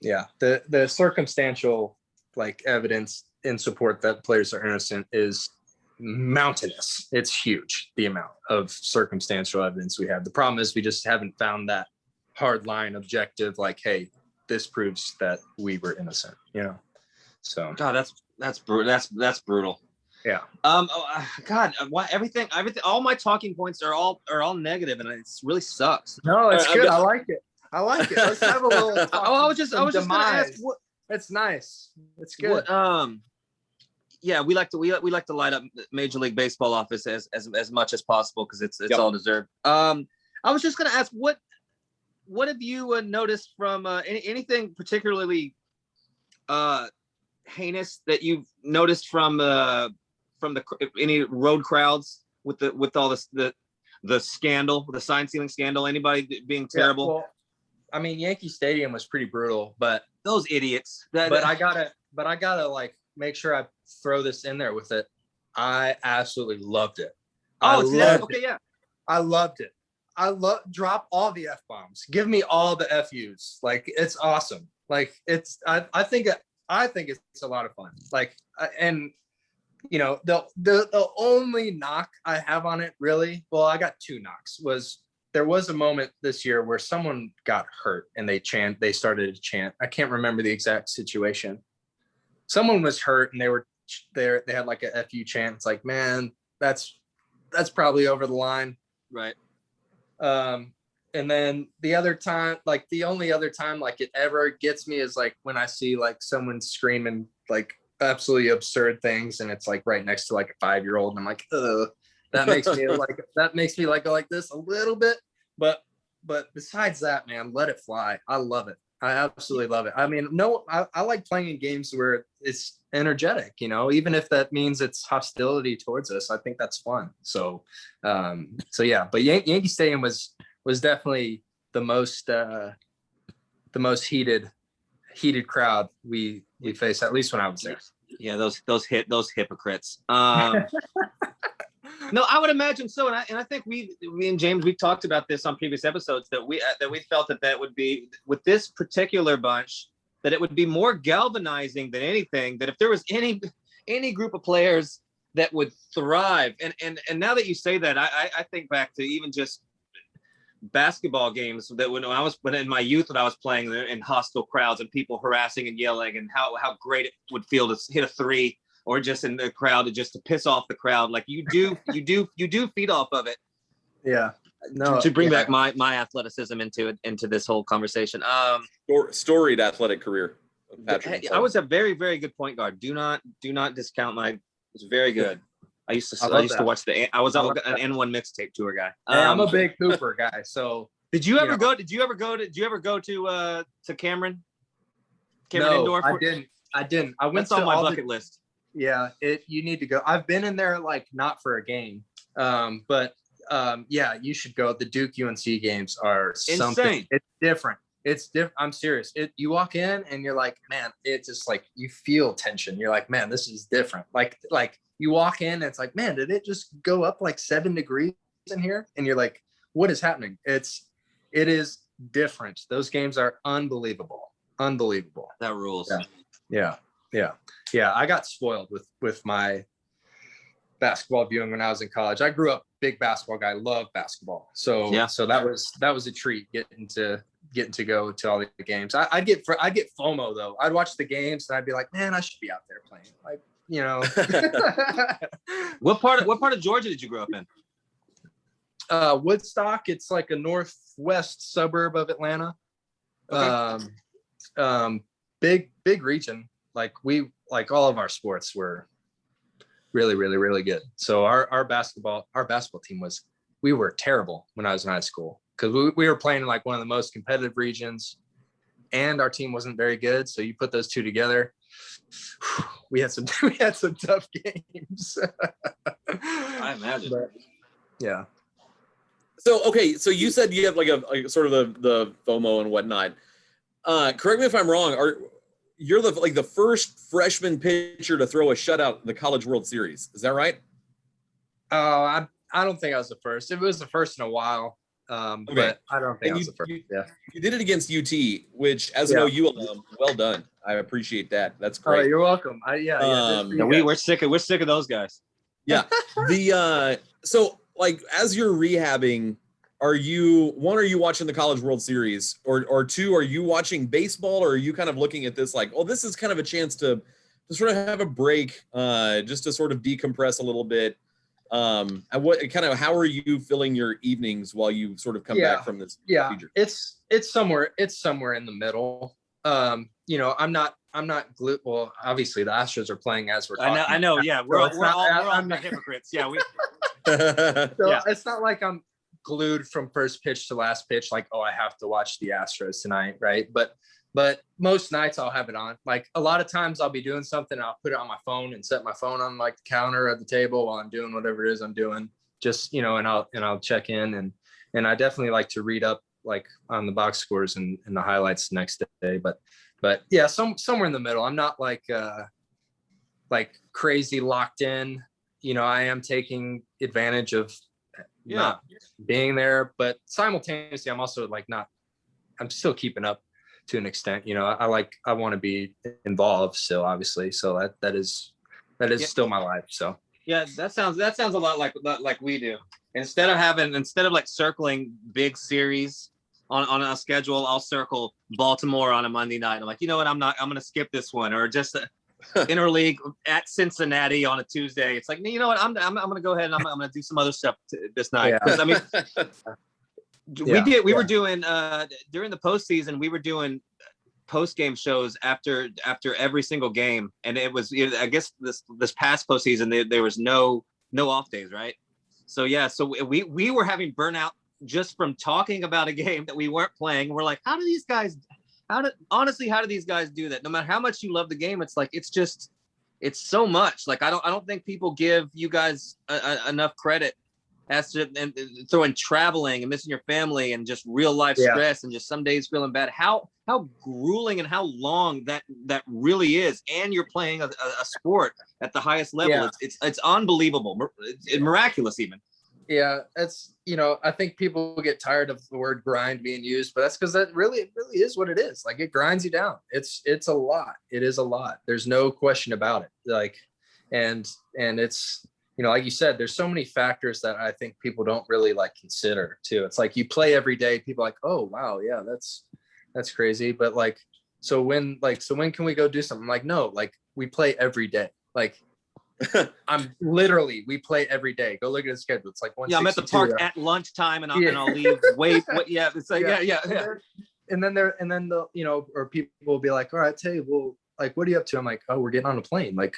Yeah. The circumstantial like evidence in support that players are innocent is mountainous. It's huge, the amount of circumstantial evidence we have. The problem is we just haven't found that hard line objective, like, hey, this proves that we were innocent, so God, that's brutal. Yeah. God, why everything all my talking points are all negative, and it really sucks. No, it's good. I like it. Let's have a little I was just gonna ask what. It's nice. It's good. Yeah, we like to light up Major League Baseball office as much as possible because it's all deserved. I was just gonna ask what have you noticed from anything particularly heinous that you've noticed from any road crowds with all this the scandal, the sign stealing scandal? Anybody being terrible? Yeah, well, I mean, Yankee Stadium was pretty brutal, but those idiots. But I gotta like make sure I throw this in there with it. I absolutely loved it. I loved it. Drop all the F-bombs. Give me all the FUs. Like, it's awesome. Like, I think it's a lot of fun. Like, and the only knock I have on it, really, well, I got two knocks, was there was a moment this year where someone got hurt and they started to chant. I can't remember the exact situation. Someone was hurt and they had like a FU chant. It's like, man, that's probably over the line. Right. And then the only other time like it ever gets me is like when I see like someone screaming like absolutely absurd things, and it's like right next to like a 5-year-old, and I'm like, ugh, that makes me like go like this a little bit. But besides that, man, let it fly. I love it. I absolutely love it. I mean, I like playing in games where it's energetic, even if that means it's hostility towards us. I think that's fun. So yeah, but Yankee Stadium was definitely the most heated crowd we faced, at least when I was there. Yeah, those hypocrites. No, I would imagine so, and I think me and James, we've talked about this on previous episodes that we felt that would be with this particular bunch, that it would be more galvanizing than anything. That if there was any group of players that would thrive, and now that you say that, I think back to even just basketball games that when in my youth when I was playing in hostile crowds and people harassing and yelling, and how great it would feel to hit a three, or just in the crowd to piss off the crowd. Like you do feed off of it. Yeah. No, to bring back my athleticism into this whole conversation. Storied athletic career of Patrick. I was a very, very good point guard. Do not discount my. It was very good. I used to watch I was an N1 mixtape tour guy. I'm a big Hooper guy. So did you ever go to Cameron? No, Indoor? I didn't. I went on my bucket list. Yeah, you need to go. I've been in there like not for a game, but yeah, you should go. The Duke UNC games are something. Insane. It's different. It's different. I'm serious. You walk in and you're like, man, it's just like you feel tension. You're like, man, this is different. Like you walk in and it's like, man, did it just go up like 7 degrees in here? And you're like, what is happening? It is different. Those games are unbelievable. Unbelievable. That rules. Yeah. I got spoiled with my basketball viewing when I was in college. I grew up big basketball guy, loved basketball. So that was a treat getting to go to all the games. I get FOMO though. I'd watch the games and I'd be like, man, I should be out there playing. Like, you know. What part of Georgia did you grow up in? Woodstock. It's like a northwest suburb of Atlanta. Okay. Big region. Like all of our sports were really, really, really good. So our basketball team we were terrible when I was in high school because we were playing in like one of the most competitive regions, and our team wasn't very good. So you put those two together, we had some tough games. I imagine. But, yeah. So you said you have like a sort of the FOMO and whatnot. Correct me if I'm wrong. You're the first freshman pitcher to throw a shutout in the College World Series. Is that right? I don't think I was the first. It was the first in a while. Okay. But I don't think I was the first. You did it against UT, which as an OU alum, well done. I appreciate that. That's great. You're welcome. We're sick of those guys. Yeah. So like as you're rehabbing, are you watching the College World Series, or two, are you watching baseball, or are you kind of looking at this like, oh, this is kind of a chance to sort of have a break, just to sort of decompress a little bit? And how are you filling your evenings while you sort of come back from this procedure? It's somewhere in the middle. I'm not glued. Well, obviously the Astros are playing as we're talking. I know. Yeah, we're all hypocrites. Yeah, It's not like I'm glued from first pitch to last pitch. Like, oh, I have to watch the Astros tonight, right? But most nights I'll have it on. Like a lot of times I'll be doing something, I'll put it on my phone and set my phone on like the counter at the table while I'm doing whatever it is I'm doing. Just and I'll check in and I definitely like to read up like on the box scores and the highlights the next day. But yeah, somewhere in the middle. I'm not like crazy locked in. I am taking advantage of not being there, but simultaneously I'm also like I'm still keeping up to an extent. I want to be involved still, obviously. So that is still my life. So yeah, that sounds a lot like we do. Instead of like circling big series on a schedule, I'll circle Baltimore on a Monday night. I'm like, you know what? I'm going to skip this one, or just interleague at Cincinnati on a Tuesday. It's like, you know what? I'm going to go ahead and I'm going to do some other stuff this night. Because we were doing during the postseason, we were doing post-game shows after every single game, and it was, I guess this past postseason there was no off days, right? So we were having burnout just from talking about a game that we weren't playing. We're like, how do these guys do that? No matter how much you love the game, it's like it's so much. Like I don't think people give you guys enough credit and throw in traveling and missing your family and just real life stress and just some days feeling bad. How grueling and how long that really is. And you're playing a sport at the highest level. Yeah. It's unbelievable. It's miraculous even. Yeah, it's, I think people get tired of the word grind being used, but that's because it really is what it is. Like, it grinds you down. It's a lot. It is a lot. There's no question about it. Like, and it's, like you said, there's so many factors that I think people don't really like consider too. It's like you play every day. People are like, oh wow, yeah, that's crazy. But like, so when can we go do something? I'm like, no, like we play every day. Like, we play every day. Go look at the schedule. It's like 162. Yeah, I'm at the park at lunchtime and I'll leave. Wait, what? Yeah, it's like yeah. And then the or people will be like, all right, tell you, well, like, what are you up to? I'm like, oh, we're getting on a plane. Like,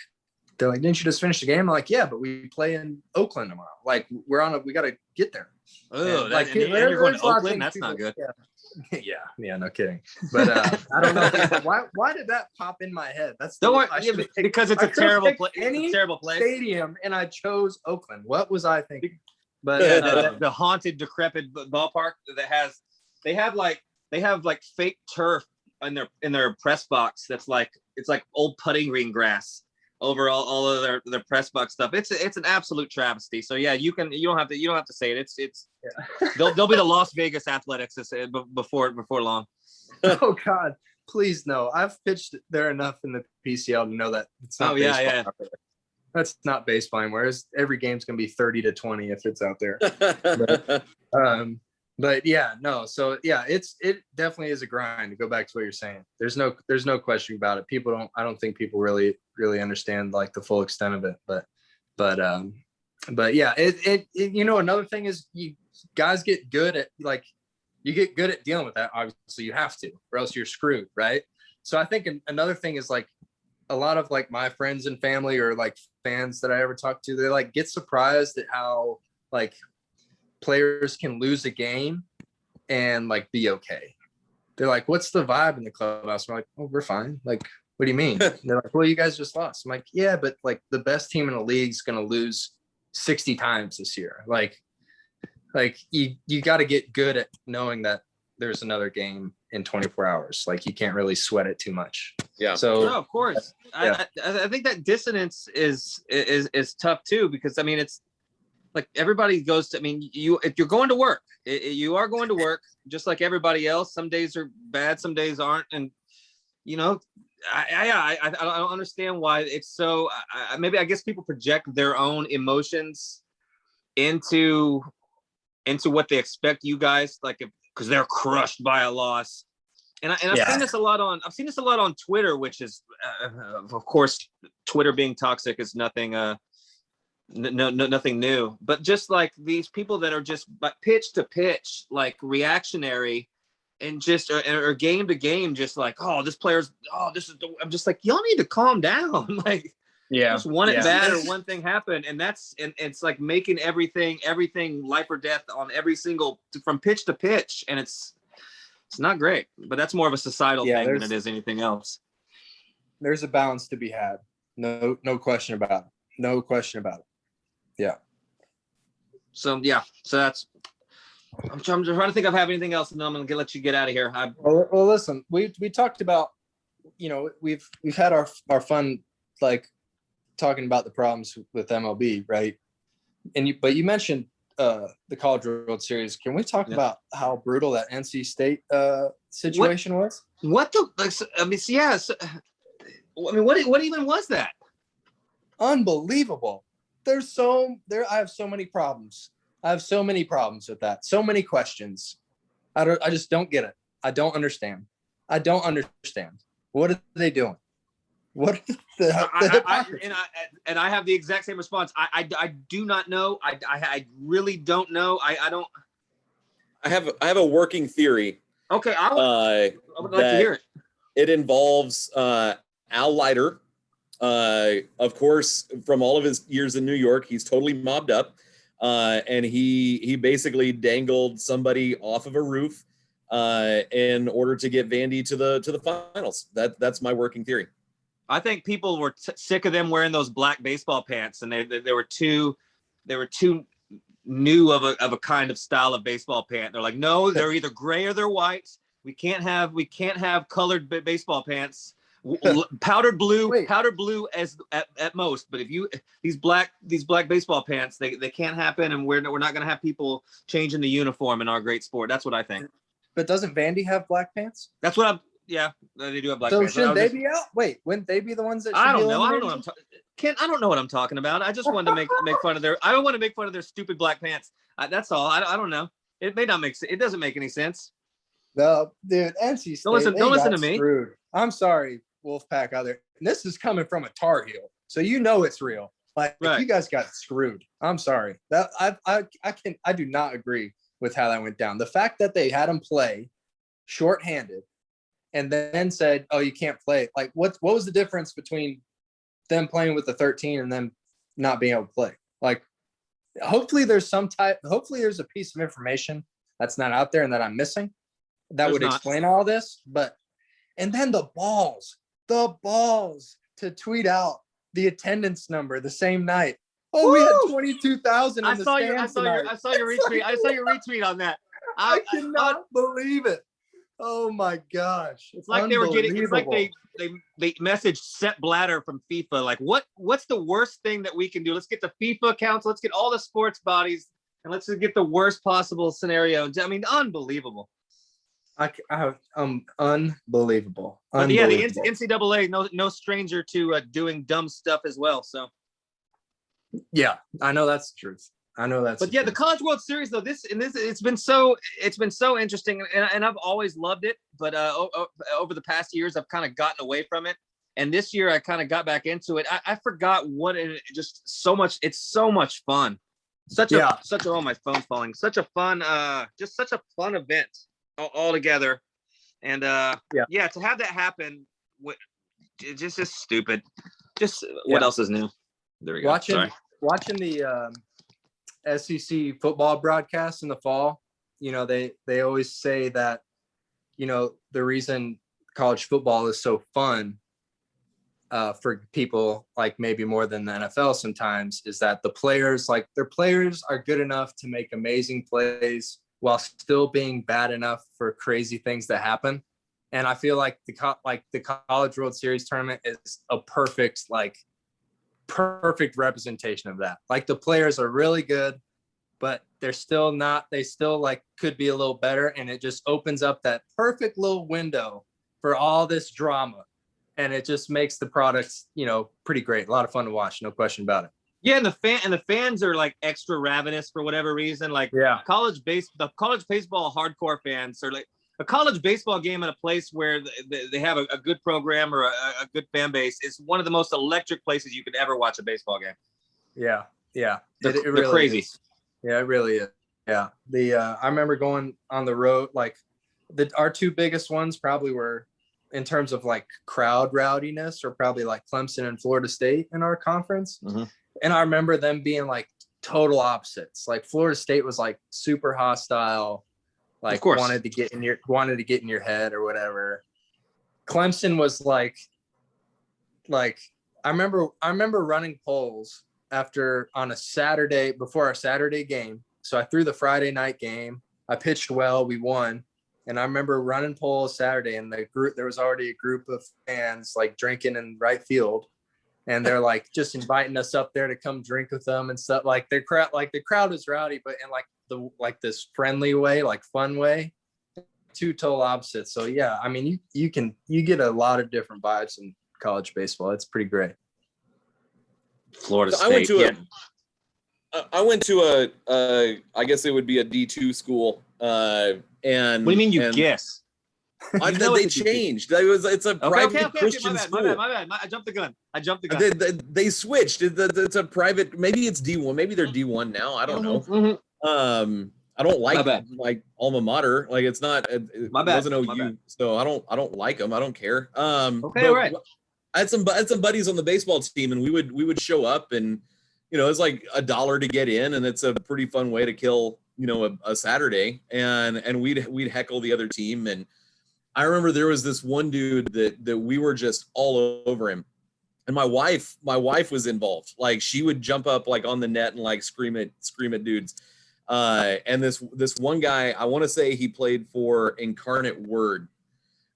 they're like, didn't you just finish the game? I'm like, yeah, but we play in Oakland tomorrow. Like, we got to get there. Oh, and you're going to Oakland? That's not good. Yeah, no kidding. But I don't know. Why did that pop in my head? Because it's a terrible place. It's a terrible place. Stadium, and I chose Oakland. What was I thinking? But the haunted, decrepit ballpark they have fake turf in their press box. It's like old putting green grass over all of their press box stuff. It's an absolute travesty. So yeah, you don't have to say it. They'll be the Las Vegas Athletics before long. Oh God, please no. I've pitched there enough in the PCL to know that it's not. Yeah. That's not baseball anymore. Every game's gonna be 30-20 if it's out there. But yeah, no. So yeah, it definitely is a grind. To go back to what you're saying, there's no question about it. I don't think people really understand like the full extent of it. But yeah, it another thing is you guys get good at dealing with that. Obviously, you have to, or else you're screwed, right? So I think another thing is like a lot of like my friends and family or like fans that I ever talk to, they like get surprised at how like players can lose a game and like be okay. They're like, what's the vibe in the clubhouse? I'm like, oh, we're fine. Like, what do you mean? They're like, well, you guys just lost. I'm like, yeah, but like the best team in the league is going to lose 60 times this year. Like you got to get good at knowing that there's another game in 24 hours. Like, you can't really sweat it too much. Yeah. So no, of course. Yeah. I think that dissonance is tough too, because I mean, it's like everybody goes to, I mean, if you're going to work, you are going to work just like everybody else. Some days are bad, some days aren't. And, I don't understand why it's so, maybe I guess people project their own emotions into what they expect you guys, like, because they're crushed by a loss. And I've seen this a lot on Twitter, which is, of course, Twitter being toxic is nothing, nothing new, but just like these people that are just pitch to pitch, like reactionary, and just or game to game, just like, oh, this player's, oh, this is the, I'm just like, y'all need to calm down. Like, just one at bat or one thing happened, and it's like making everything life or death on every single, from pitch to pitch, and it's not great. But that's more of a societal thing than it is anything else. There's a balance to be had. No question about it. No question about it. Yeah. So that's, I'm trying to think if I have anything else, and then I'm going to let you get out of here. Well, listen, we talked about, we've had our fun, like, talking about the problems with MLB, right? But you mentioned the College World Series. Can we talk about how brutal that NC State situation was? What even was that? Unbelievable. I have so many problems. I have so many problems with that. So many questions. I just don't get it. I don't understand. What are they doing? What and I have the exact same response. I do not know. I really don't know. I don't. I have a working theory. Okay, I would like to hear it. It involves Al Leiter. Of course, from all of his years in New York, he's totally mobbed up, and he basically dangled somebody off of a roof in order to get Vandy to the finals. That's my working theory. I think people were sick of them wearing those black baseball pants, and they were too knew of a kind of style of baseball pant. They're like, no, they're either gray or they're white. We can't have colored baseball pants. Powdered blue as at most. But if these black baseball pants, they can't happen, and we're not going to have people changing the uniform in our great sport. That's what I think. But doesn't Vandy have black pants? That's what yeah, they do have black so pants. So shouldn't they be out? Wait, wouldn't they be the ones that should I don't know what I'm talking. Kent, I don't know what I'm talking about. I just wanted to make fun of I don't want to make fun of their stupid black pants. That's all. I don't know. It may not make sense. It doesn't make any sense. No, dude, NC State. Don't listen to me. Screwed. I'm sorry, Wolfpack out there. And this is coming from a Tar Heel, so you know it's real. Like you guys got screwed. I'm sorry. That I do not agree with how that went down. The fact that they had him play shorthanded and then said, "Oh, you can't play." Like what was the difference between them playing with the 13 and them not being able to play? Like hopefully there's a piece of information that's not out there and that I'm missing that would explain all this. But and then the balls to tweet out the attendance number the same night. Oh, woo! We had 22,000 in the stands tonight. I saw your retweet. I saw your retweet on that. I cannot believe it. Oh my gosh. It's like they messaged Sepp Blatter from FIFA. Like what's the worst thing that we can do? Let's get the FIFA council, let's get all the sports bodies, and let's just get the worst possible scenario. I mean, unbelievable. Unbelievable. But yeah, the NCAA no stranger to doing dumb stuff as well. So yeah, I know that's the truth. But yeah, the College World Series though, it's been so interesting, and I've always loved it. But over the past years, I've kind of gotten away from it, and this year I kind of got back into it. I forgot just so much. It's so much fun. Oh, my phone's falling. Such a fun event all together, and to have that happen, it's just stupid. What else is new? There we go. Watching the SEC football broadcast in the fall, they always say that, the reason college football is so fun for people, like maybe more than the NFL sometimes, is that the players, their players are good enough to make amazing plays while still being bad enough for crazy things that happen. And I feel like the College World Series tournament is a perfect representation of that. Like the players are really good, but they still could be a little better. And it just opens up that perfect little window for all this drama. And it just makes the products, pretty great. A lot of fun to watch. No question about it. Yeah. And the fans are like extra ravenous for whatever reason. Like the college baseball hardcore fans are like a college baseball game in a place where they have a good program or a good fan base is one of the most electric places you could ever watch a baseball game. Yeah. Yeah. They're really crazy. Is. Yeah, it really is. Yeah. I remember going on the road, our two biggest ones probably were in terms of crowd rowdiness or probably Clemson and Florida State in our conference. Mm-hmm. And I remember them being total opposites. Florida State was super hostile, of course, wanted to get in your head or whatever. Clemson was I remember running polls on a Saturday before our Saturday game. So I threw the Friday night game. I pitched well, we won. And I remember running polls Saturday, and there was already a group of fans drinking in right field. And they're just inviting us up there to come drink with them and stuff. The crowd is rowdy, but in this friendly way, fun way. Two total opposites. So yeah, I mean, you get a lot of different vibes in college baseball. It's pretty great. Florida State. I went to I guess it would be a D2 school. And what do you mean guess? They changed. It's a private Christian school. My bad. I jumped the gun. They switched. It's a private. Maybe it's D1. Maybe they're D1 now. I don't know. Mm-hmm. I don't like alma mater. It's not. It wasn't OU, so I don't like them. I don't care. Okay, right. I had some buddies on the baseball team, and we would show up, and it's $1 to get in, and it's a pretty fun way to kill a Saturday, and we'd heckle the other team. And I remember there was this one dude that we were just all over him. And my wife was involved. Like she would jump up like on the net and like scream at dudes. And this one guy, I want to say he played for Incarnate Word,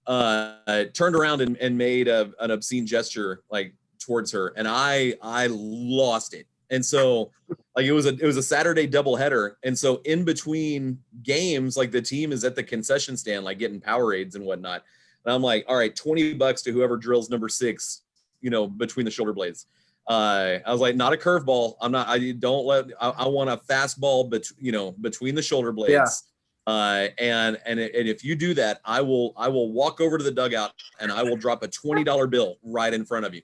turned around and made an obscene gesture like towards her, and I lost it. And so like it was a Saturday doubleheader, and so in between games, like the team is at the concession stand like getting Powerades and whatnot, and I'm like, all right, $20 to whoever drills number 6, between the shoulder blades. I was like, not a curveball. I want a fastball, between the shoulder blades. Yeah. And if you do that, I will walk over to the dugout and I will drop a $20 bill right in front of you.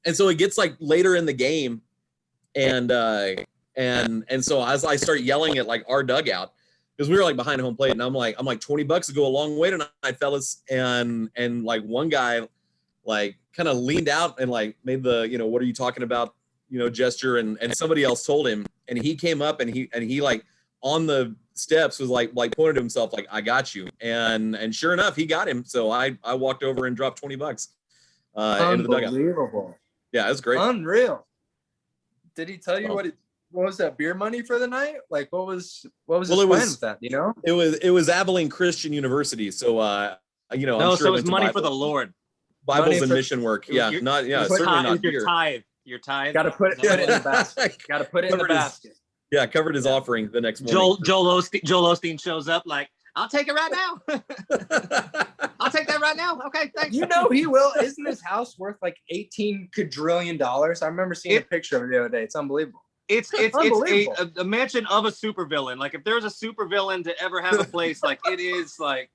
And so it gets like later in the game, and so as I start yelling at like our dugout, because we were like behind home plate, and I'm like $20 to go a long way tonight, fellas. And like one guy like kind of leaned out and like made the, what are you talking about, gesture, and somebody else told him, and he came up and he like on the steps was like pointed to himself like, I got you. And sure enough, he got him. So I walked over and dropped $20 into the dugout. Unbelievable. Yeah, it was great. Unreal. Did he tell you what was that beer money for the night? Like what was his plan with that, It was Abilene Christian University. So no, I'm sure so it was money for the Lord. Bibles and mission work. Yeah, certainly not your tithe. Your tithe. Got to put it in the basket. Got to put it in the basket. Yeah, covered his offering the next morning. Joel Osteen shows up like, I'll take it right now. I'll take that right now. Okay, thanks. He will. Isn't his house worth like $18 quadrillion? I remember seeing a picture of it the other day. It's unbelievable. It's a mansion of a supervillain. Like if there's a supervillain to ever have a place, like it is like.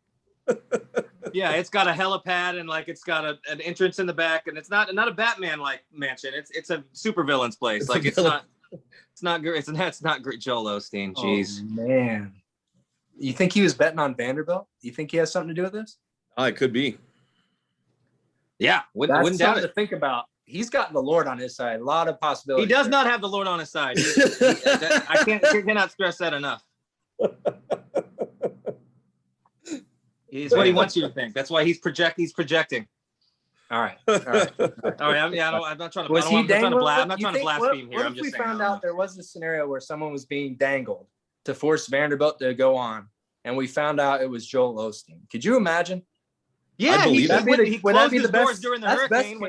Yeah, it's got a helipad and like it's got an entrance in the back, and it's not a Batman like mansion. It's a supervillain's place. Like it's not great. It's not great. Joel Osteen. Jeez. Oh, man. You think he was betting on Vanderbilt? You think he has something to do with this? It could be. Yeah, wouldn't doubt it. To think about. He's got the Lord on his side. A lot of possibilities. He does not have the Lord on his side. I cannot stress that enough. It's what he wants you to think. That's why he's projecting. All right. I'm not trying to. I'm not trying to blaspheme here. What if we found out there was a scenario where someone was being dangled to force Vanderbilt to go on, and we found out it was Joel Osteen? Could you imagine? Yeah, he closed his doors during the hurricane.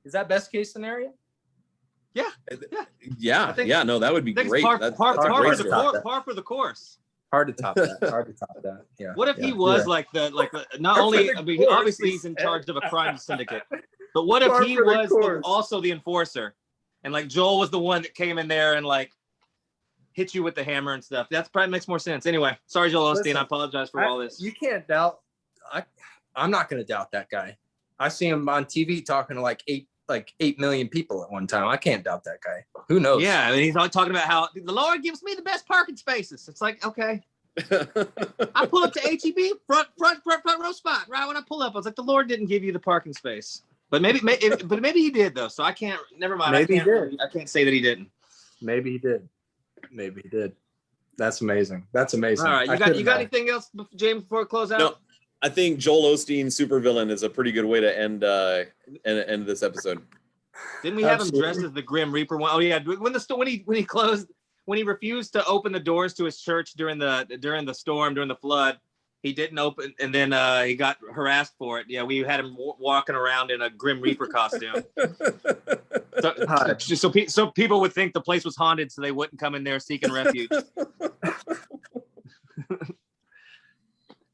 Is that best case scenario? Yeah. Yeah. No, that would be great. Par for the course. Hard to top that. Yeah. What if he was like the not only obviously he's in charge of a crime syndicate, but what if he was also the enforcer, and like Joel was the one that came in there and like hit you with the hammer and stuff? That's probably makes more sense. Anyway, sorry, Joel Osteen. I apologize for all this. You can't doubt. I'm not going to doubt that guy. I see him on TV talking to like 8 million people at one time. I can't doubt that guy. Who knows? Yeah, I mean, he's talking about how the Lord gives me the best parking spaces. It's like, okay. I pull up to HEB, front row spot. Right when I pull up, I was like, the Lord didn't give you the parking space. But maybe he did though. So I can't. Never mind. I can't say that he didn't. Maybe he did. That's amazing. All right, you got anything else, James, before we close out? No. I think Joel Osteen supervillain is a pretty good way to end this episode. Didn't we have him dressed as the Grim Reaper one? Oh yeah, when he refused to open the doors to his church during the storm, during the flood, he didn't open, and then he got harassed for it. Yeah, we had him walking around in a Grim Reaper costume. So people would think the place was haunted, so they wouldn't come in there seeking refuge.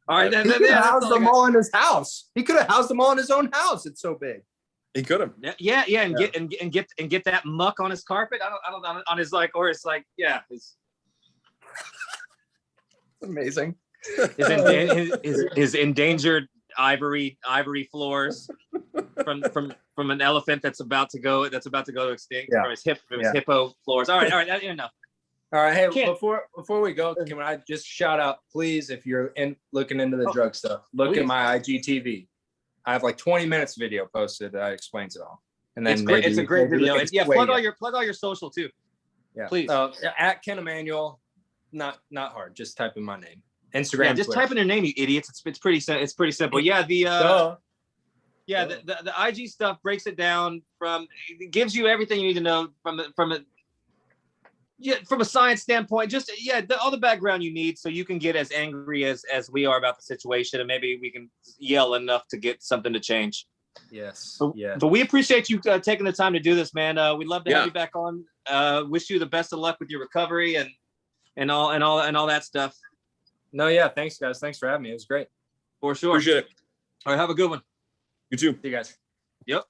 All right, he could have housed them all in his house. He could have housed them all in his own house. It's so big. He could have. Yeah, and get that muck on his carpet. I don't on his like, or it's like, yeah, it's amazing. His endangered ivory floors from an elephant that's about to go extinct. Yeah. Or his hippo floors. All right, enough. All right, hey, before we go, can I just shout out, please, if you're looking into the drug stuff, look at my IGTV. I have like 20 minutes video posted that explains it all. And then it's a great video. Yeah, plug all your social too. Yeah, please. At Kent Emanuel, not hard. Just type in my name. Instagram. Yeah, just type in your name, you idiots. It's pretty simple. Yeah, Yeah, the IG stuff breaks it down it gives you everything you need to know from a science standpoint. Just all the background you need so you can get as angry as we are about the situation, and maybe we can yell enough to get something to change. Yes. But we appreciate you taking the time to do this, man. We'd love to have you back on. Wish you the best of luck with your recovery and all that stuff. No, yeah. Thanks, guys. Thanks for having me. It was great. For sure. Appreciate it. All right, have a good one. You too. See you guys. Yep.